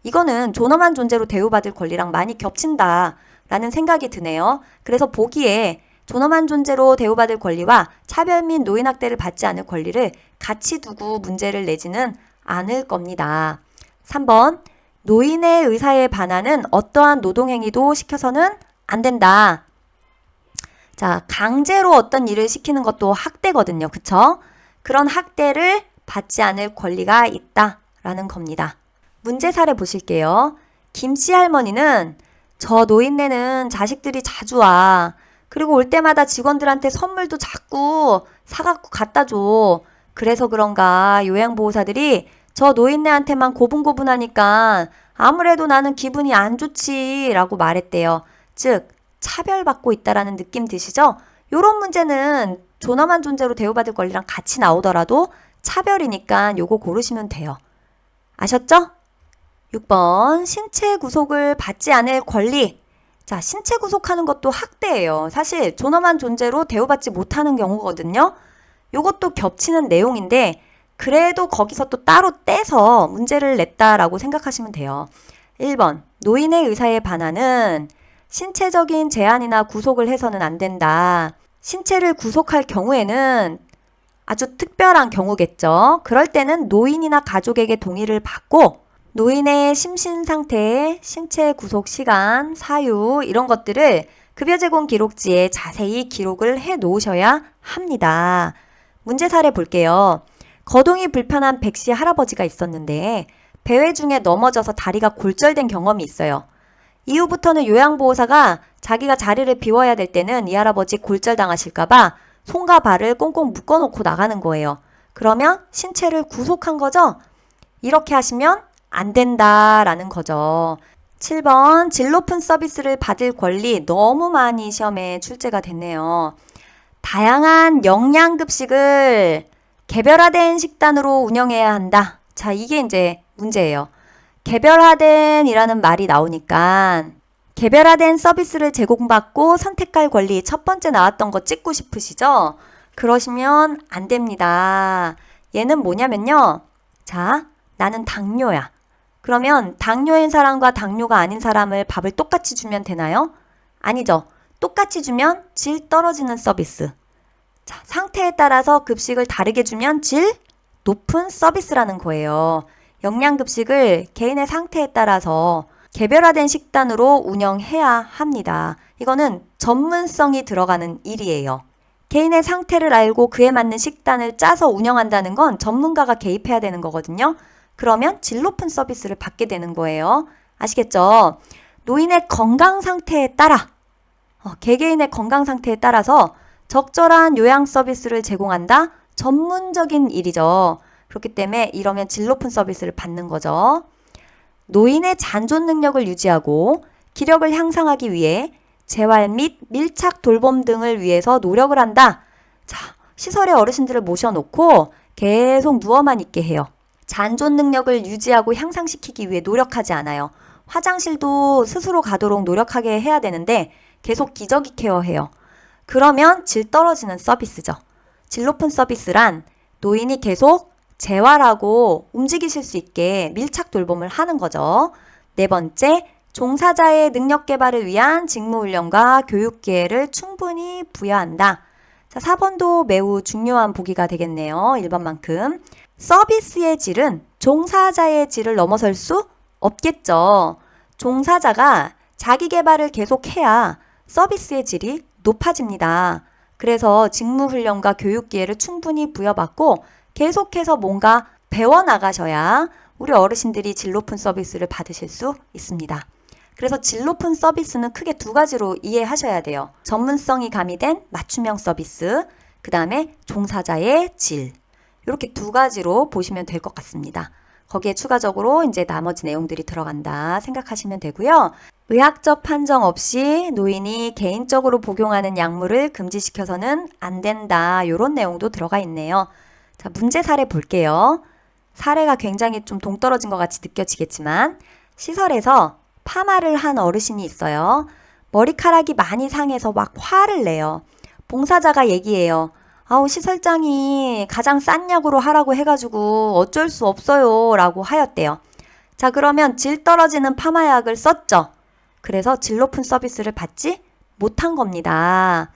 이거는 존엄한 존재로 대우받을 권리랑 많이 겹친다라는 생각이 드네요. 그래서 보기에 존엄한 존재로 대우받을 권리와 차별 및 노인학대를 받지 않을 권리를 같이 두고 문제를 내지는 않을 겁니다. 3번, 노인의 의사에 반하는 어떠한 노동행위도 시켜서는 안 된다. 자, 강제로 어떤 일을 시키는 것도 학대거든요. 그쵸? 그런 학대를 받지 않을 권리가 있다라는 겁니다. 문제 사례 보실게요. 김씨 할머니는 저 노인네는 자식들이 자주 와. 그리고 올 때마다 직원들한테 선물도 자꾸 사갖고 갖다 줘. 그래서 그런가 요양보호사들이 저 노인네한테만 고분고분하니까 아무래도 나는 기분이 안 좋지라고 말했대요. 즉 차별받고 있다라는 느낌 드시죠? 요런 문제는 존엄한 존재로 대우받을 권리랑 같이 나오더라도 차별이니까 요거 고르시면 돼요. 아셨죠? 6번, 신체 구속을 받지 않을 권리. 자, 신체 구속하는 것도 학대예요. 사실 존엄한 존재로 대우받지 못하는 경우거든요. 요것도 겹치는 내용인데 그래도 거기서 또 따로 떼서 문제를 냈다라고 생각하시면 돼요. 1번, 노인의 의사에 반하는 신체적인 제한이나 구속을 해서는 안 된다. 신체를 구속할 경우에는 아주 특별한 경우겠죠. 그럴 때는 노인이나 가족에게 동의를 받고 노인의 심신 상태, 신체 구속 시간, 사유 이런 것들을 급여 제공 기록지에 자세히 기록을 해 놓으셔야 합니다. 문제 사례 볼게요. 거동이 불편한 백씨 할아버지가 있었는데 배회 중에 넘어져서 다리가 골절된 경험이 있어요. 이후부터는 요양보호사가 자기가 자리를 비워야 될 때는 이 할아버지 골절당하실까봐 손과 발을 꽁꽁 묶어놓고 나가는 거예요. 그러면 신체를 구속한 거죠? 이렇게 하시면 안 된다라는 거죠. 7번, 질 높은 서비스를 받을 권리 너무 많이 시험에 출제가 됐네요. 다양한 영양급식을 개별화된 식단으로 운영해야 한다. 자, 이게 이제 문제예요. 개별화된이라는 말이 나오니까 개별화된 서비스를 제공받고 선택할 권리 첫 번째 나왔던 거 찍고 싶으시죠? 그러시면 안 됩니다. 얘는 뭐냐면요. 자, 나는 당뇨야. 그러면 당뇨인 사람과 당뇨가 아닌 사람을 밥을 똑같이 주면 되나요? 아니죠. 똑같이 주면 질 떨어지는 서비스. 자, 상태에 따라서 급식을 다르게 주면 질 높은 서비스라는 거예요. 영양급식을 개인의 상태에 따라서 개별화된 식단으로 운영해야 합니다. 이거는 전문성이 들어가는 일이에요. 개인의 상태를 알고 그에 맞는 식단을 짜서 운영한다는 건 전문가가 개입해야 되는 거거든요. 그러면 질 높은 서비스를 받게 되는 거예요. 아시겠죠? 노인의 건강 상태에 따라 개개인의 건강 상태에 따라서 적절한 요양 서비스를 제공한다. 전문적인 일이죠. 그렇기 때문에 이러면 질 높은 서비스를 받는 거죠. 노인의 잔존 능력을 유지하고 기력을 향상하기 위해 재활 및 밀착 돌봄 등을 위해서 노력을 한다. 자, 시설에 어르신들을 모셔놓고 계속 누워만 있게 해요. 잔존 능력을 유지하고 향상시키기 위해 노력하지 않아요. 화장실도 스스로 가도록 노력하게 해야 되는데 계속 기저귀 케어해요. 그러면 질 떨어지는 서비스죠. 질 높은 서비스란 노인이 계속 재활하고 움직이실 수 있게 밀착 돌봄을 하는 거죠. 네 번째, 종사자의 능력 개발을 위한 직무훈련과 교육 기회를 충분히 부여한다. 자, 4번도 매우 중요한 보기가 되겠네요. 1번만큼. 서비스의 질은 종사자의 질을 넘어설 수 없겠죠. 종사자가 자기 개발을 계속해야 서비스의 질이 높아집니다. 그래서 직무훈련과 교육 기회를 충분히 부여받고 계속해서 뭔가 배워나가셔야 우리 어르신들이 질 높은 서비스를 받으실 수 있습니다. 그래서 질 높은 서비스는 크게 두 가지로 이해하셔야 돼요. 전문성이 가미된 맞춤형 서비스, 그 다음에 종사자의 질. 이렇게 두 가지로 보시면 될 것 같습니다. 거기에 추가적으로 이제 나머지 내용들이 들어간다 생각하시면 되고요. 의학적 판정 없이 노인이 개인적으로 복용하는 약물을 금지시켜서는 안 된다. 이런 내용도 들어가 있네요. 자, 문제 사례 볼게요. 사례가 굉장히 좀 동떨어진 것 같이 느껴지겠지만 시설에서 파마를 한 어르신이 있어요. 머리카락이 많이 상해서 막 화를 내요. 봉사자가 얘기해요. 아우, 시설장이 가장 싼 약으로 하라고 해가지고 어쩔 수 없어요 라고 하였대요. 자, 그러면 질 떨어지는 파마약을 썼죠. 그래서 질 높은 서비스를 받지 못한 겁니다.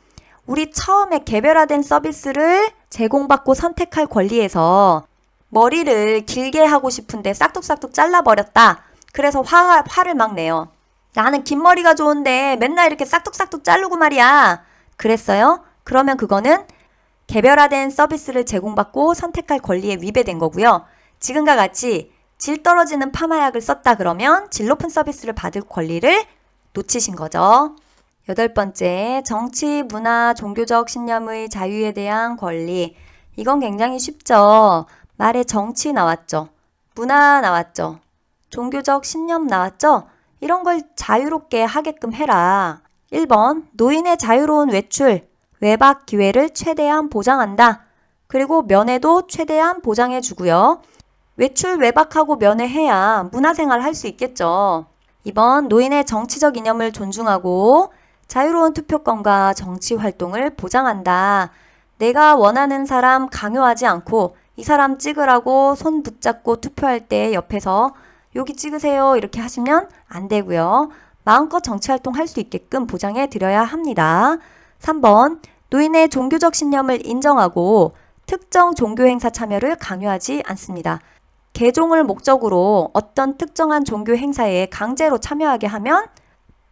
우리 처음에 개별화된 서비스를 제공받고 선택할 권리에서 머리를 길게 하고 싶은데 싹둑싹둑 잘라버렸다. 그래서 화를 막 내요. 나는 긴 머리가 좋은데 맨날 이렇게 싹둑싹둑 자르고 말이야. 그랬어요? 그러면 그거는 개별화된 서비스를 제공받고 선택할 권리에 위배된 거고요. 지금과 같이 질 떨어지는 파마약을 썼다 그러면 질 높은 서비스를 받을 권리를 놓치신 거죠. 8번째, 정치, 문화, 종교적 신념의 자유에 대한 권리. 이건 굉장히 쉽죠. 말에 정치 나왔죠. 문화 나왔죠. 종교적 신념 나왔죠. 이런 걸 자유롭게 하게끔 해라. 1번, 노인의 자유로운 외출, 외박 기회를 최대한 보장한다. 그리고 면회도 최대한 보장해 주고요. 외출 외박하고 면회해야 문화생활 할 수 있겠죠. 2번, 노인의 정치적 이념을 존중하고 자유로운 투표권과 정치 활동을 보장한다. 내가 원하는 사람 강요하지 않고 이 사람 찍으라고 손 붙잡고 투표할 때 옆에서 여기 찍으세요 이렇게 하시면 안 되고요. 마음껏 정치활동 할 수 있게끔 보장해 드려야 합니다. 3번, 노인의 종교적 신념을 인정하고 특정 종교 행사 참여를 강요하지 않습니다. 개종을 목적으로 어떤 특정한 종교 행사에 강제로 참여하게 하면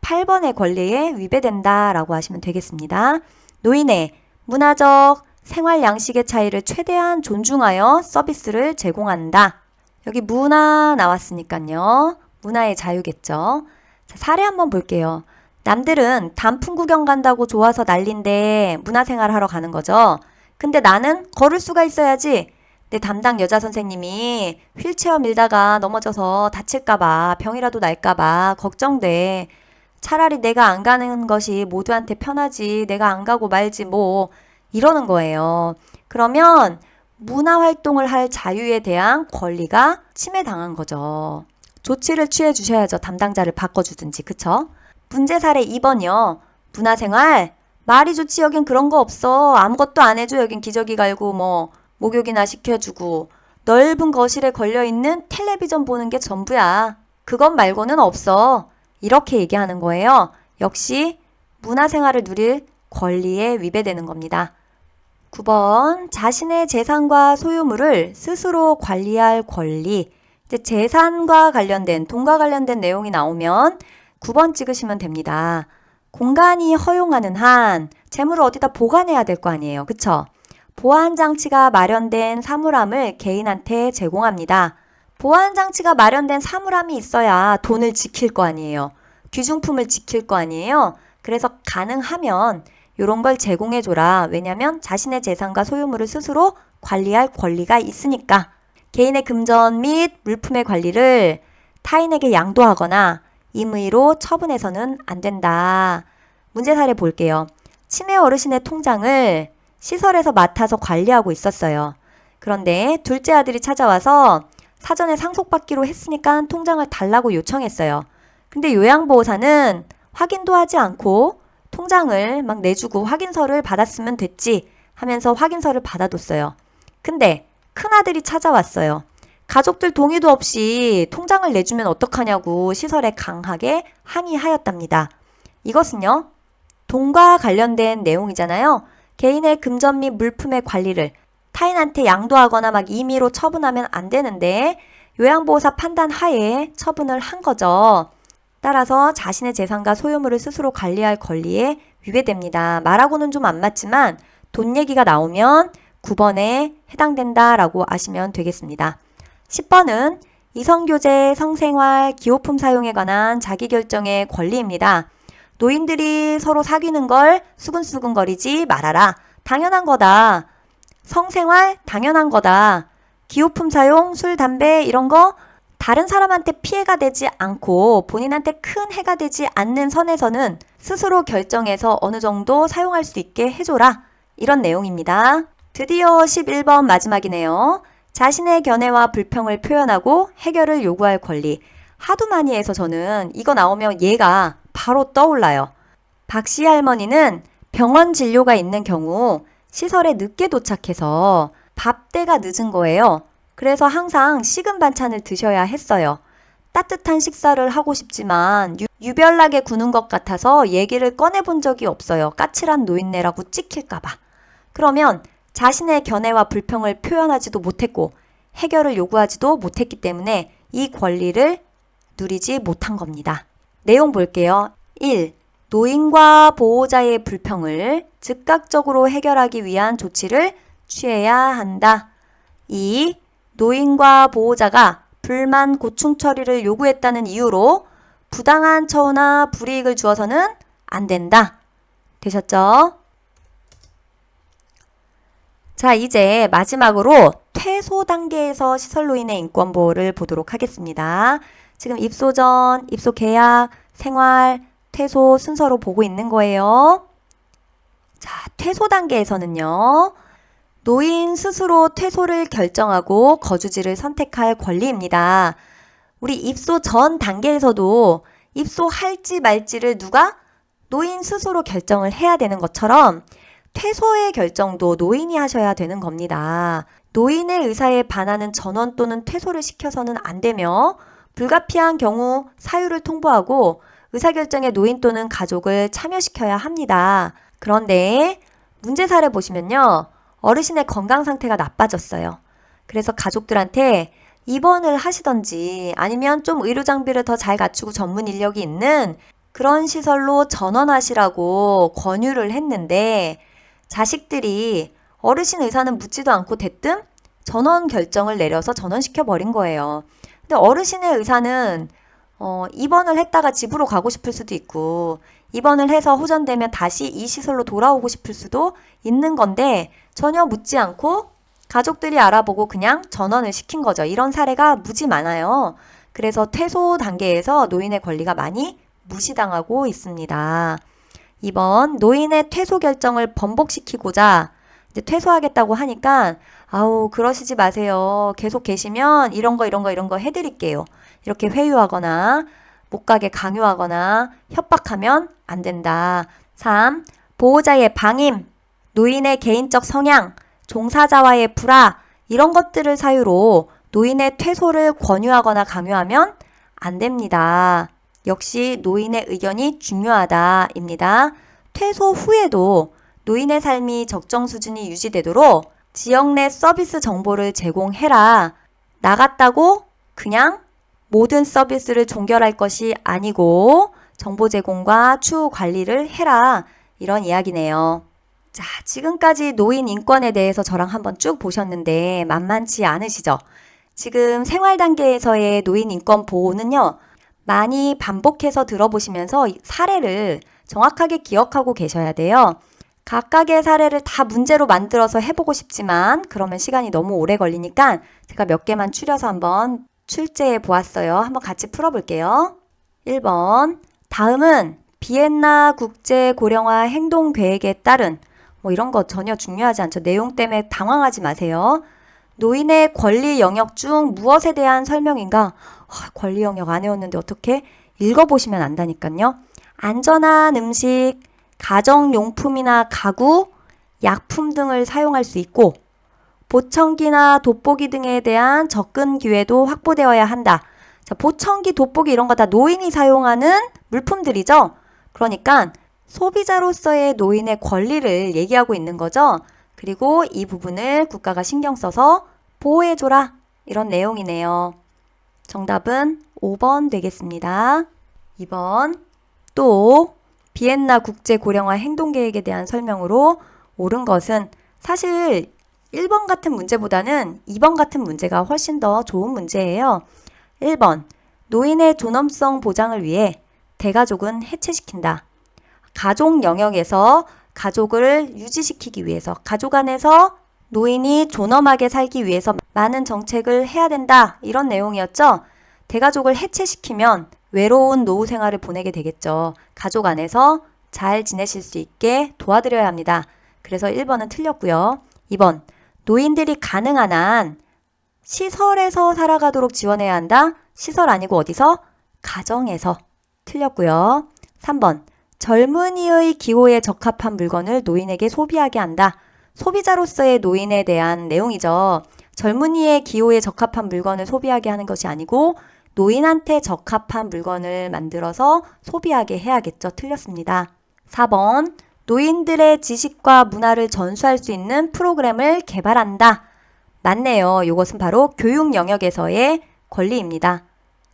8번의 권리에 위배된다라고 하시면 되겠습니다. 노인의 문화적 생활 양식의 차이를 최대한 존중하여 서비스를 제공한다. 여기 문화 나왔으니까요. 문화의 자유겠죠. 자, 사례 한번 볼게요. 남들은 단풍 구경 간다고 좋아서 난린데 문화생활 하러 가는 거죠. 근데 나는 걸을 수가 있어야지. 내 담당 여자 선생님이 휠체어 밀다가 넘어져서 다칠까봐 병이라도 날까봐 걱정돼. 차라리 내가 안 가는 것이 모두한테 편하지. 내가 안 가고 말지 뭐 이러는 거예요. 그러면 문화활동을 할 자유에 대한 권리가 침해당한 거죠. 조치를 취해 주셔야죠. 담당자를 바꿔주든지. 그쵸? 문제 사례 2번이요. 문화생활 말이 좋지. 여긴 그런 거 없어. 아무것도 안 해줘. 여긴 기저귀 갈고 뭐 목욕이나 시켜주고 넓은 거실에 걸려있는 텔레비전 보는 게 전부야. 그것 말고는 없어. 이렇게 얘기하는 거예요. 역시 문화생활을 누릴 권리에 위배되는 겁니다. 9번, 자신의 재산과 소유물을 스스로 관리할 권리. 이제 재산과 관련된, 돈과 관련된 내용이 나오면 9번 찍으시면 됩니다. 공간이 허용하는 한 재물을 어디다 보관해야 될 거 아니에요. 그쵸? 보안 장치가 마련된 사물함을 개인한테 제공합니다. 보안장치가 마련된 사물함이 있어야 돈을 지킬 거 아니에요. 귀중품을 지킬 거 아니에요. 그래서 가능하면 이런 걸 제공해줘라. 왜냐면 자신의 재산과 소유물을 스스로 관리할 권리가 있으니까. 개인의 금전 및 물품의 관리를 타인에게 양도하거나 임의로 처분해서는 안 된다. 문제 사례 볼게요. 치매 어르신의 통장을 시설에서 맡아서 관리하고 있었어요. 그런데 둘째 아들이 찾아와서 사전에 상속받기로 했으니까 통장을 달라고 요청했어요. 근데 요양보호사는 확인도 하지 않고 통장을 막 내주고 확인서를 받았으면 됐지 하면서 확인서를 받아뒀어요. 근데 큰아들이 찾아왔어요. 가족들 동의도 없이 통장을 내주면 어떡하냐고 시설에 강하게 항의하였답니다. 이것은요, 돈과 관련된 내용이잖아요. 개인의 금전 및 물품의 관리를 타인한테 양도하거나 막 임의로 처분하면 안 되는데 요양보호사 판단 하에 처분을 한 거죠. 따라서 자신의 재산과 소유물을 스스로 관리할 권리에 위배됩니다. 말하고는 좀 안 맞지만 돈 얘기가 나오면 9번에 해당된다라고 아시면 되겠습니다. 10번은 이성교제, 성생활, 기호품 사용에 관한 자기결정의 권리입니다. 노인들이 서로 사귀는 걸 수근수근거리지 말아라. 당연한 거다. 성생활 당연한 거다. 기호품 사용, 술, 담배 이런 거 다른 사람한테 피해가 되지 않고 본인한테 큰 해가 되지 않는 선에서는 스스로 결정해서 어느 정도 사용할 수 있게 해줘라. 이런 내용입니다. 드디어 11번 마지막이네요. 자신의 견해와 불평을 표현하고 해결을 요구할 권리. 하도 많이 해서 저는 이거 나오면 얘가 바로 떠올라요. 박씨 할머니는 병원 진료가 있는 경우 시설에 늦게 도착해서 밥때가 늦은 거예요. 그래서 항상 식은 반찬을 드셔야 했어요. 따뜻한 식사를 하고 싶지만 유별나게 구는 것 같아서 얘기를 꺼내본 적이 없어요. 까칠한 노인네라고 찍힐까봐. 그러면 자신의 견해와 불평을 표현하지도 못했고 해결을 요구하지도 못했기 때문에 이 권리를 누리지 못한 겁니다. 내용 볼게요. 1. 노인과 보호자의 불평을 즉각적으로 해결하기 위한 조치를 취해야 한다. 2. 노인과 보호자가 불만 고충 처리를 요구했다는 이유로 부당한 처우나 불이익을 주어서는 안 된다. 되셨죠? 자, 이제 마지막으로 퇴소 단계에서 시설노인의 인권보호를 보도록 하겠습니다. 지금 입소 전, 입소 계약, 생활, 퇴소 순서로 보고 있는 거예요. 자, 퇴소 단계에서는요. 노인 스스로 퇴소를 결정하고 거주지를 선택할 권리입니다. 우리 입소 전 단계에서도 입소할지 말지를 누가? 노인 스스로 결정을 해야 되는 것처럼 퇴소의 결정도 노인이 하셔야 되는 겁니다. 노인의 의사에 반하는 전원 또는 퇴소를 시켜서는 안 되며 불가피한 경우 사유를 통보하고 의사결정에 노인 또는 가족을 참여시켜야 합니다. 그런데 문제 사례 보시면요. 어르신의 건강 상태가 나빠졌어요. 그래서 가족들한테 입원을 하시던지 아니면 좀 의료 장비를 더 잘 갖추고 전문 인력이 있는 그런 시설로 전원하시라고 권유를 했는데 자식들이 어르신 의사는 묻지도 않고 대뜸 전원 결정을 내려서 전원시켜 버린 거예요. 근데 어르신의 의사는 입원을 했다가 집으로 가고 싶을 수도 있고 입원을 해서 호전되면 다시 이 시설로 돌아오고 싶을 수도 있는 건데 전혀 묻지 않고 가족들이 알아보고 그냥 전원을 시킨 거죠. 이런 사례가 무지 많아요. 그래서 퇴소 단계에서 노인의 권리가 많이 무시당하고 있습니다. 2번 노인의 퇴소 결정을 번복시키고자 이제 퇴소하겠다고 하니까 아우 그러시지 마세요. 계속 계시면 이런 거 해드릴게요. 이렇게 회유하거나 못 가게 강요하거나 협박하면 안 된다. 3. 보호자의 방임, 노인의 개인적 성향, 종사자와의 불화 이런 것들을 사유로 노인의 퇴소를 권유하거나 강요하면 안 됩니다. 역시 노인의 의견이 중요하다입니다. 퇴소 후에도 노인의 삶이 적정 수준이 유지되도록 지역 내 서비스 정보를 제공해라. 나갔다고 그냥 모든 서비스를 종결할 것이 아니고 정보 제공과 추후 관리를 해라. 이런 이야기네요. 자, 지금까지 노인 인권에 대해서 저랑 한번 쭉 보셨는데 만만치 않으시죠? 지금 생활 단계에서의 노인 인권 보호는요, 많이 반복해서 들어보시면서 사례를 정확하게 기억하고 계셔야 돼요. 각각의 사례를 다 문제로 만들어서 해보고 싶지만 그러면 시간이 너무 오래 걸리니까 제가 몇 개만 추려서 한번 출제해 보았어요. 한번 같이 풀어볼게요. 1번, 다음은 비엔나 국제 고령화 행동 계획에 따른 이런 거 전혀 중요하지 않죠. 내용 때문에 당황하지 마세요. 노인의 권리 영역 중 무엇에 대한 설명인가? 권리 영역 안 외웠는데 어떻게? 읽어보시면 안다니까요. 안전한 음식, 가정용품이나 가구, 약품 등을 사용할 수 있고 보청기나 돋보기 등에 대한 접근 기회도 확보되어야 한다. 자, 보청기, 돋보기 이런 거 다 노인이 사용하는 물품들이죠. 그러니까 소비자로서의 노인의 권리를 얘기하고 있는 거죠. 그리고 이 부분을 국가가 신경 써서 보호해줘라. 이런 내용이네요. 정답은 5번 되겠습니다. 2번, 또 비엔나 국제 고령화 행동계획에 대한 설명으로 옳은 것은 사실 1번 같은 문제보다는 2번 같은 문제가 훨씬 더 좋은 문제예요. 1번, 노인의 존엄성 보장을 위해 대가족은 해체시킨다. 가족 영역에서 가족을 유지시키기 위해서, 가족 안에서 노인이 존엄하게 살기 위해서 많은 정책을 해야 된다. 이런 내용이었죠. 대가족을 해체시키면 외로운 노후 생활을 보내게 되겠죠. 가족 안에서 잘 지내실 수 있게 도와드려야 합니다. 그래서 1번은 틀렸고요. 2번, 노인들이 가능한 한 시설에서 살아가도록 지원해야 한다. 시설 아니고 어디서? 가정에서. 틀렸고요. 3번, 젊은이의 기호에 적합한 물건을 노인에게 소비하게 한다. 소비자로서의 노인에 대한 내용이죠. 젊은이의 기호에 적합한 물건을 소비하게 하는 것이 아니고 노인한테 적합한 물건을 만들어서 소비하게 해야겠죠. 틀렸습니다. 4번, 노인들의 지식과 문화를 전수할 수 있는 프로그램을 개발한다. 맞네요. 이것은 바로 교육 영역에서의 권리입니다.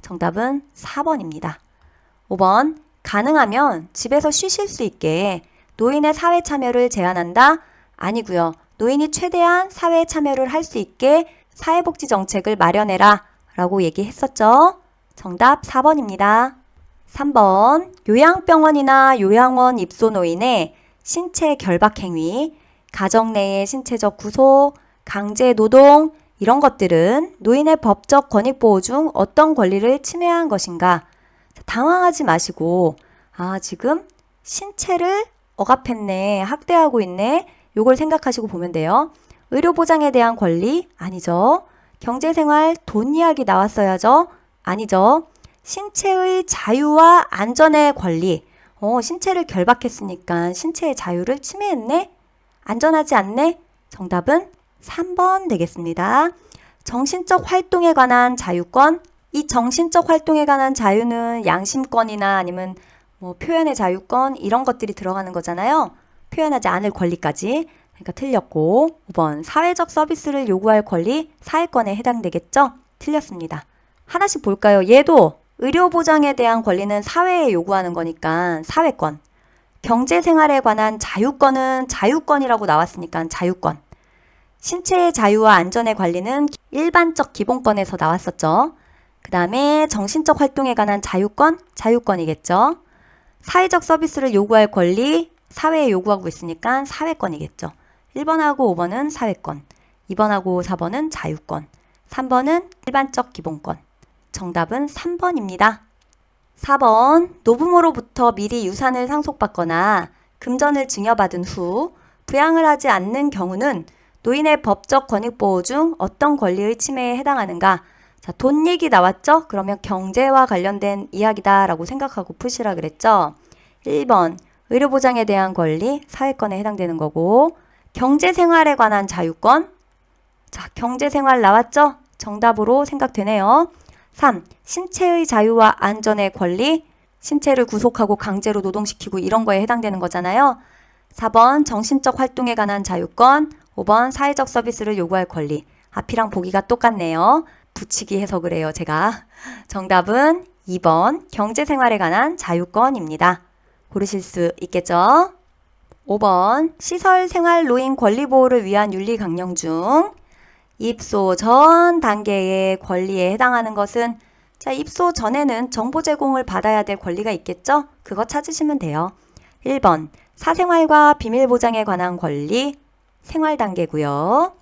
정답은 4번입니다. 5번, 가능하면 집에서 쉬실 수 있게 노인의 사회 참여를 제한한다? 아니고요. 노인이 최대한 사회 참여를 할 수 있게 사회복지 정책을 마련해라 라고 얘기했었죠. 정답 4번입니다. 3번, 요양병원이나 요양원 입소 노인의 신체 결박행위, 가정 내의 신체적 구속, 강제 노동 이런 것들은 노인의 법적 권익보호 중 어떤 권리를 침해한 것인가? 당황하지 마시고 지금 신체를 억압했네, 학대하고 있네 요걸 생각하시고 보면 돼요. 의료보장에 대한 권리? 아니죠. 경제생활 돈 이야기 나왔어야죠. 아니죠. 신체의 자유와 안전의 권리. 신체를 결박했으니까 신체의 자유를 침해했네? 안전하지 않네? 정답은 3번 되겠습니다. 정신적 활동에 관한 자유권. 이 정신적 활동에 관한 자유는 양심권이나 아니면 표현의 자유권 이런 것들이 들어가는 거잖아요. 표현하지 않을 권리까지. 그러니까 틀렸고 5번 사회적 서비스를 요구할 권리 사회권에 해당되겠죠? 틀렸습니다. 하나씩 볼까요? 얘도 의료보장에 대한 권리는 사회에 요구하는 거니까 사회권. 경제생활에 관한 자유권은 자유권이라고 나왔으니까 자유권. 신체의 자유와 안전의 관리는 일반적 기본권에서 나왔었죠. 그 다음에 정신적 활동에 관한 자유권, 자유권이겠죠. 사회적 서비스를 요구할 권리, 사회에 요구하고 있으니까 사회권이겠죠. 1번하고 5번은 사회권, 2번하고 4번은 자유권, 3번은 일반적 기본권. 정답은 3번입니다. 4번, 노부모로부터 미리 유산을 상속받거나 금전을 증여받은 후 부양을 하지 않는 경우는 노인의 법적 권익보호 중 어떤 권리의 침해에 해당하는가? 자, 돈 얘기 나왔죠? 그러면 경제와 관련된 이야기다라고 생각하고 푸시라 그랬죠? 1번, 의료보장에 대한 권리, 사회권에 해당되는 거고 경제생활에 관한 자유권. 자, 경제생활 나왔죠? 정답으로 생각되네요. 3. 신체의 자유와 안전의 권리. 신체를 구속하고 강제로 노동시키고 이런 거에 해당되는 거잖아요. 4번 정신적 활동에 관한 자유권. 5번 사회적 서비스를 요구할 권리. 앞이랑 보기가 똑같네요. 붙이기 해석을 해요, 제가. 정답은 2번 경제생활에 관한 자유권입니다. 고르실 수 있겠죠? 5번 시설생활 노인 권리보호를 위한 윤리 강령 중 입소 전 단계의 권리에 해당하는 것은 자, 입소 전에는 정보 제공을 받아야 될 권리가 있겠죠? 그거 찾으시면 돼요. 1번 사생활과 비밀 보장에 관한 권리, 생활 단계고요.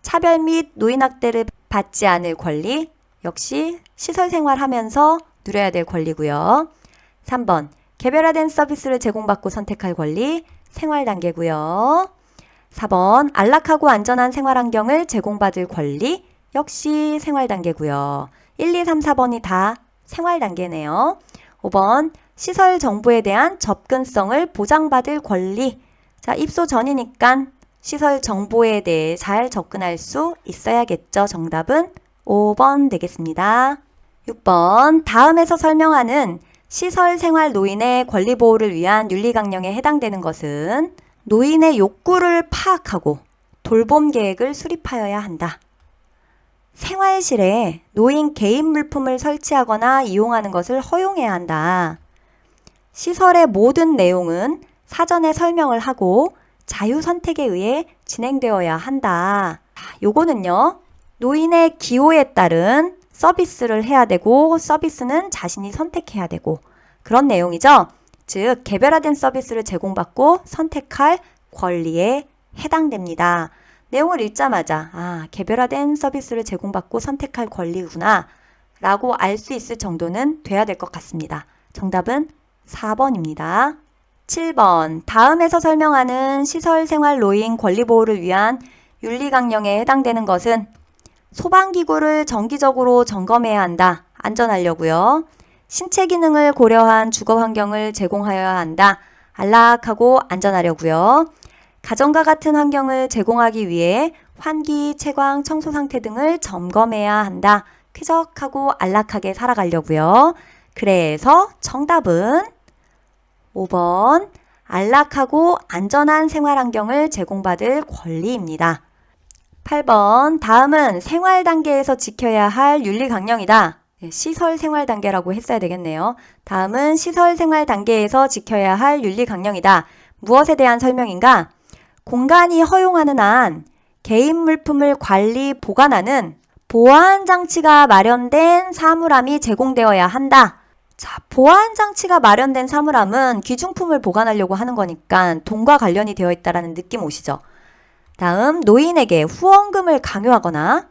차별 및 노인학대를 받지 않을 권리, 역시 시설 생활하면서 누려야 될 권리고요. 3번 개별화된 서비스를 제공받고 선택할 권리, 생활 단계고요. 4번 안락하고 안전한 생활 환경을 제공받을 권리, 역시 생활 단계고요. 1, 2, 3, 4번이 다 생활 단계네요. 5번 시설 정보에 대한 접근성을 보장받을 권리. 자, 입소 전이니까 시설 정보에 대해 잘 접근할 수 있어야겠죠. 정답은 5번 되겠습니다. 6번 다음에서 설명하는 시설 생활 노인의 권리 보호를 위한 윤리 강령에 해당되는 것은 노인의 욕구를 파악하고 돌봄 계획을 수립하여야 한다. 생활실에 노인 개인 물품을 설치하거나 이용하는 것을 허용해야 한다. 시설의 모든 내용은 사전에 설명을 하고 자유 선택에 의해 진행되어야 한다. 요거는요, 노인의 기호에 따른 서비스를 해야 되고 서비스는 자신이 선택해야 되고 그런 내용이죠. 즉 개별화된 서비스를 제공받고 선택할 권리에 해당됩니다. 내용을 읽자마자 개별화된 서비스를 제공받고 선택할 권리구나 라고 알 수 있을 정도는 돼야 될 것 같습니다. 정답은 4번입니다. 7번 다음에서 설명하는 시설생활 노인 권리보호를 위한 윤리강령에 해당되는 것은 소방기구를 정기적으로 점검해야 한다. 안전하려고요. 신체 기능을 고려한 주거 환경을 제공하여야 한다. 안락하고 안전하려고요. 가정과 같은 환경을 제공하기 위해 환기, 채광, 청소 상태 등을 점검해야 한다. 쾌적하고 안락하게 살아가려고요. 그래서 정답은 5번 안락하고 안전한 생활 환경을 제공받을 권리입니다. 8번 다음은 생활 단계에서 지켜야 할 윤리 강령이다. 시설 생활 단계라고 했어야 되겠네요. 다음은 시설 생활 단계에서 지켜야 할 윤리 강령이다. 무엇에 대한 설명인가? 공간이 허용하는 한 개인 물품을 관리, 보관하는 보안 장치가 마련된 사물함이 제공되어야 한다. 자, 보안 장치가 마련된 사물함은 귀중품을 보관하려고 하는 거니까 돈과 관련이 되어 있다는 느낌 오시죠? 다음, 노인에게 후원금을 강요하거나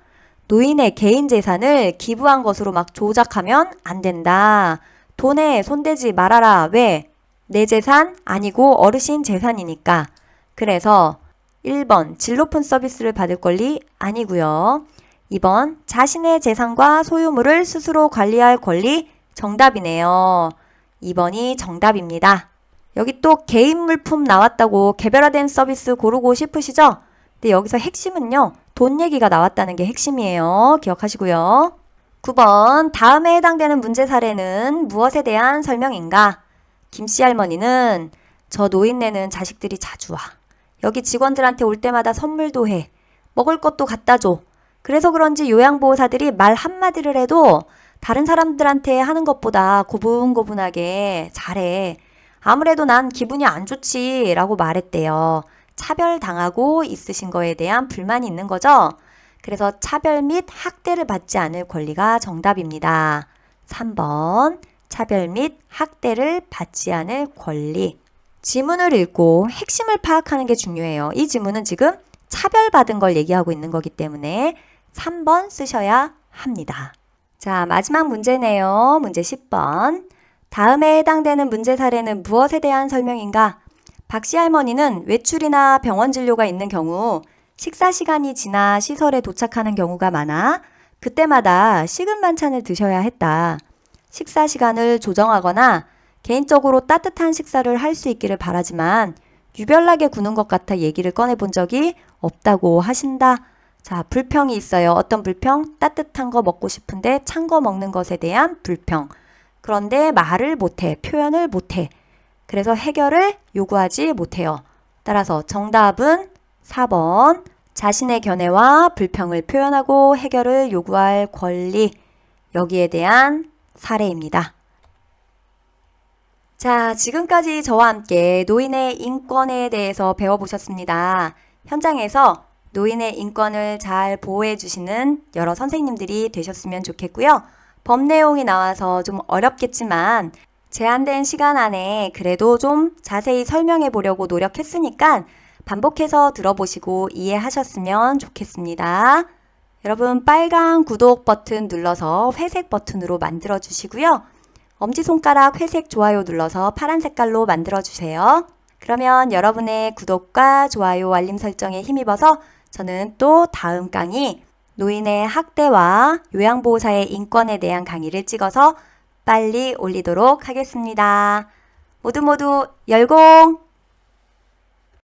노인의 개인 재산을 기부한 것으로 막 조작하면 안 된다. 돈에 손대지 말아라. 왜? 내 재산 아니고 어르신 재산이니까. 그래서 1번 질 높은 서비스를 받을 권리 아니고요. 2번 자신의 재산과 소유물을 스스로 관리할 권리 정답이네요. 2번이 정답입니다. 여기 또 개인 물품 나왔다고 개별화된 서비스 고르고 싶으시죠? 근데 여기서 핵심은요. 돈 얘기가 나왔다는 게 핵심이에요. 기억하시고요. 9번 다음에 해당되는 문제 사례는 무엇에 대한 설명인가? 김씨 할머니는 저 노인네는 자식들이 자주 와. 여기 직원들한테 올 때마다 선물도 해. 먹을 것도 갖다 줘. 그래서 그런지 요양보호사들이 말 한마디를 해도 다른 사람들한테 하는 것보다 고분고분하게 잘해. 아무래도 난 기분이 안 좋지 라고 말했대요. 차별당하고 있으신 거에 대한 불만이 있는 거죠. 그래서 차별 및 학대를 받지 않을 권리가 정답입니다. 3번 차별 및 학대를 받지 않을 권리. 지문을 읽고 핵심을 파악하는 게 중요해요. 이 지문은 지금 차별받은 걸 얘기하고 있는 거기 때문에 3번 쓰셔야 합니다. 자, 마지막 문제네요. 문제 10번. 다음에 해당되는 문제 사례는 무엇에 대한 설명인가? 박씨 할머니는 외출이나 병원 진료가 있는 경우 식사 시간이 지나 시설에 도착하는 경우가 많아 그때마다 식은 반찬을 드셔야 했다. 식사 시간을 조정하거나 개인적으로 따뜻한 식사를 할 수 있기를 바라지만 유별나게 구는 것 같아 얘기를 꺼내본 적이 없다고 하신다. 자, 불평이 있어요. 어떤 불평? 따뜻한 거 먹고 싶은데 찬 거 먹는 것에 대한 불평. 그런데 말을 못해, 표현을 못해. 그래서 해결을 요구하지 못해요. 따라서 정답은 4번 자신의 견해와 불평을 표현하고 해결을 요구할 권리. 여기에 대한 사례입니다. 자, 지금까지 저와 함께 노인의 인권에 대해서 배워보셨습니다. 현장에서 노인의 인권을 잘 보호해 주시는 여러 선생님들이 되셨으면 좋겠고요. 법 내용이 나와서 좀 어렵겠지만 제한된 시간 안에 그래도 좀 자세히 설명해 보려고 노력했으니까 반복해서 들어보시고 이해하셨으면 좋겠습니다. 여러분 빨간 구독 버튼 눌러서 회색 버튼으로 만들어 주시고요. 엄지손가락 회색 좋아요 눌러서 파란 색깔로 만들어 주세요. 그러면 여러분의 구독과 좋아요 알림 설정에 힘입어서 저는 또 다음 강의 노인의 학대와 요양보호사의 인권에 대한 강의를 찍어서 빨리 올리도록 하겠습니다. 모두 열공!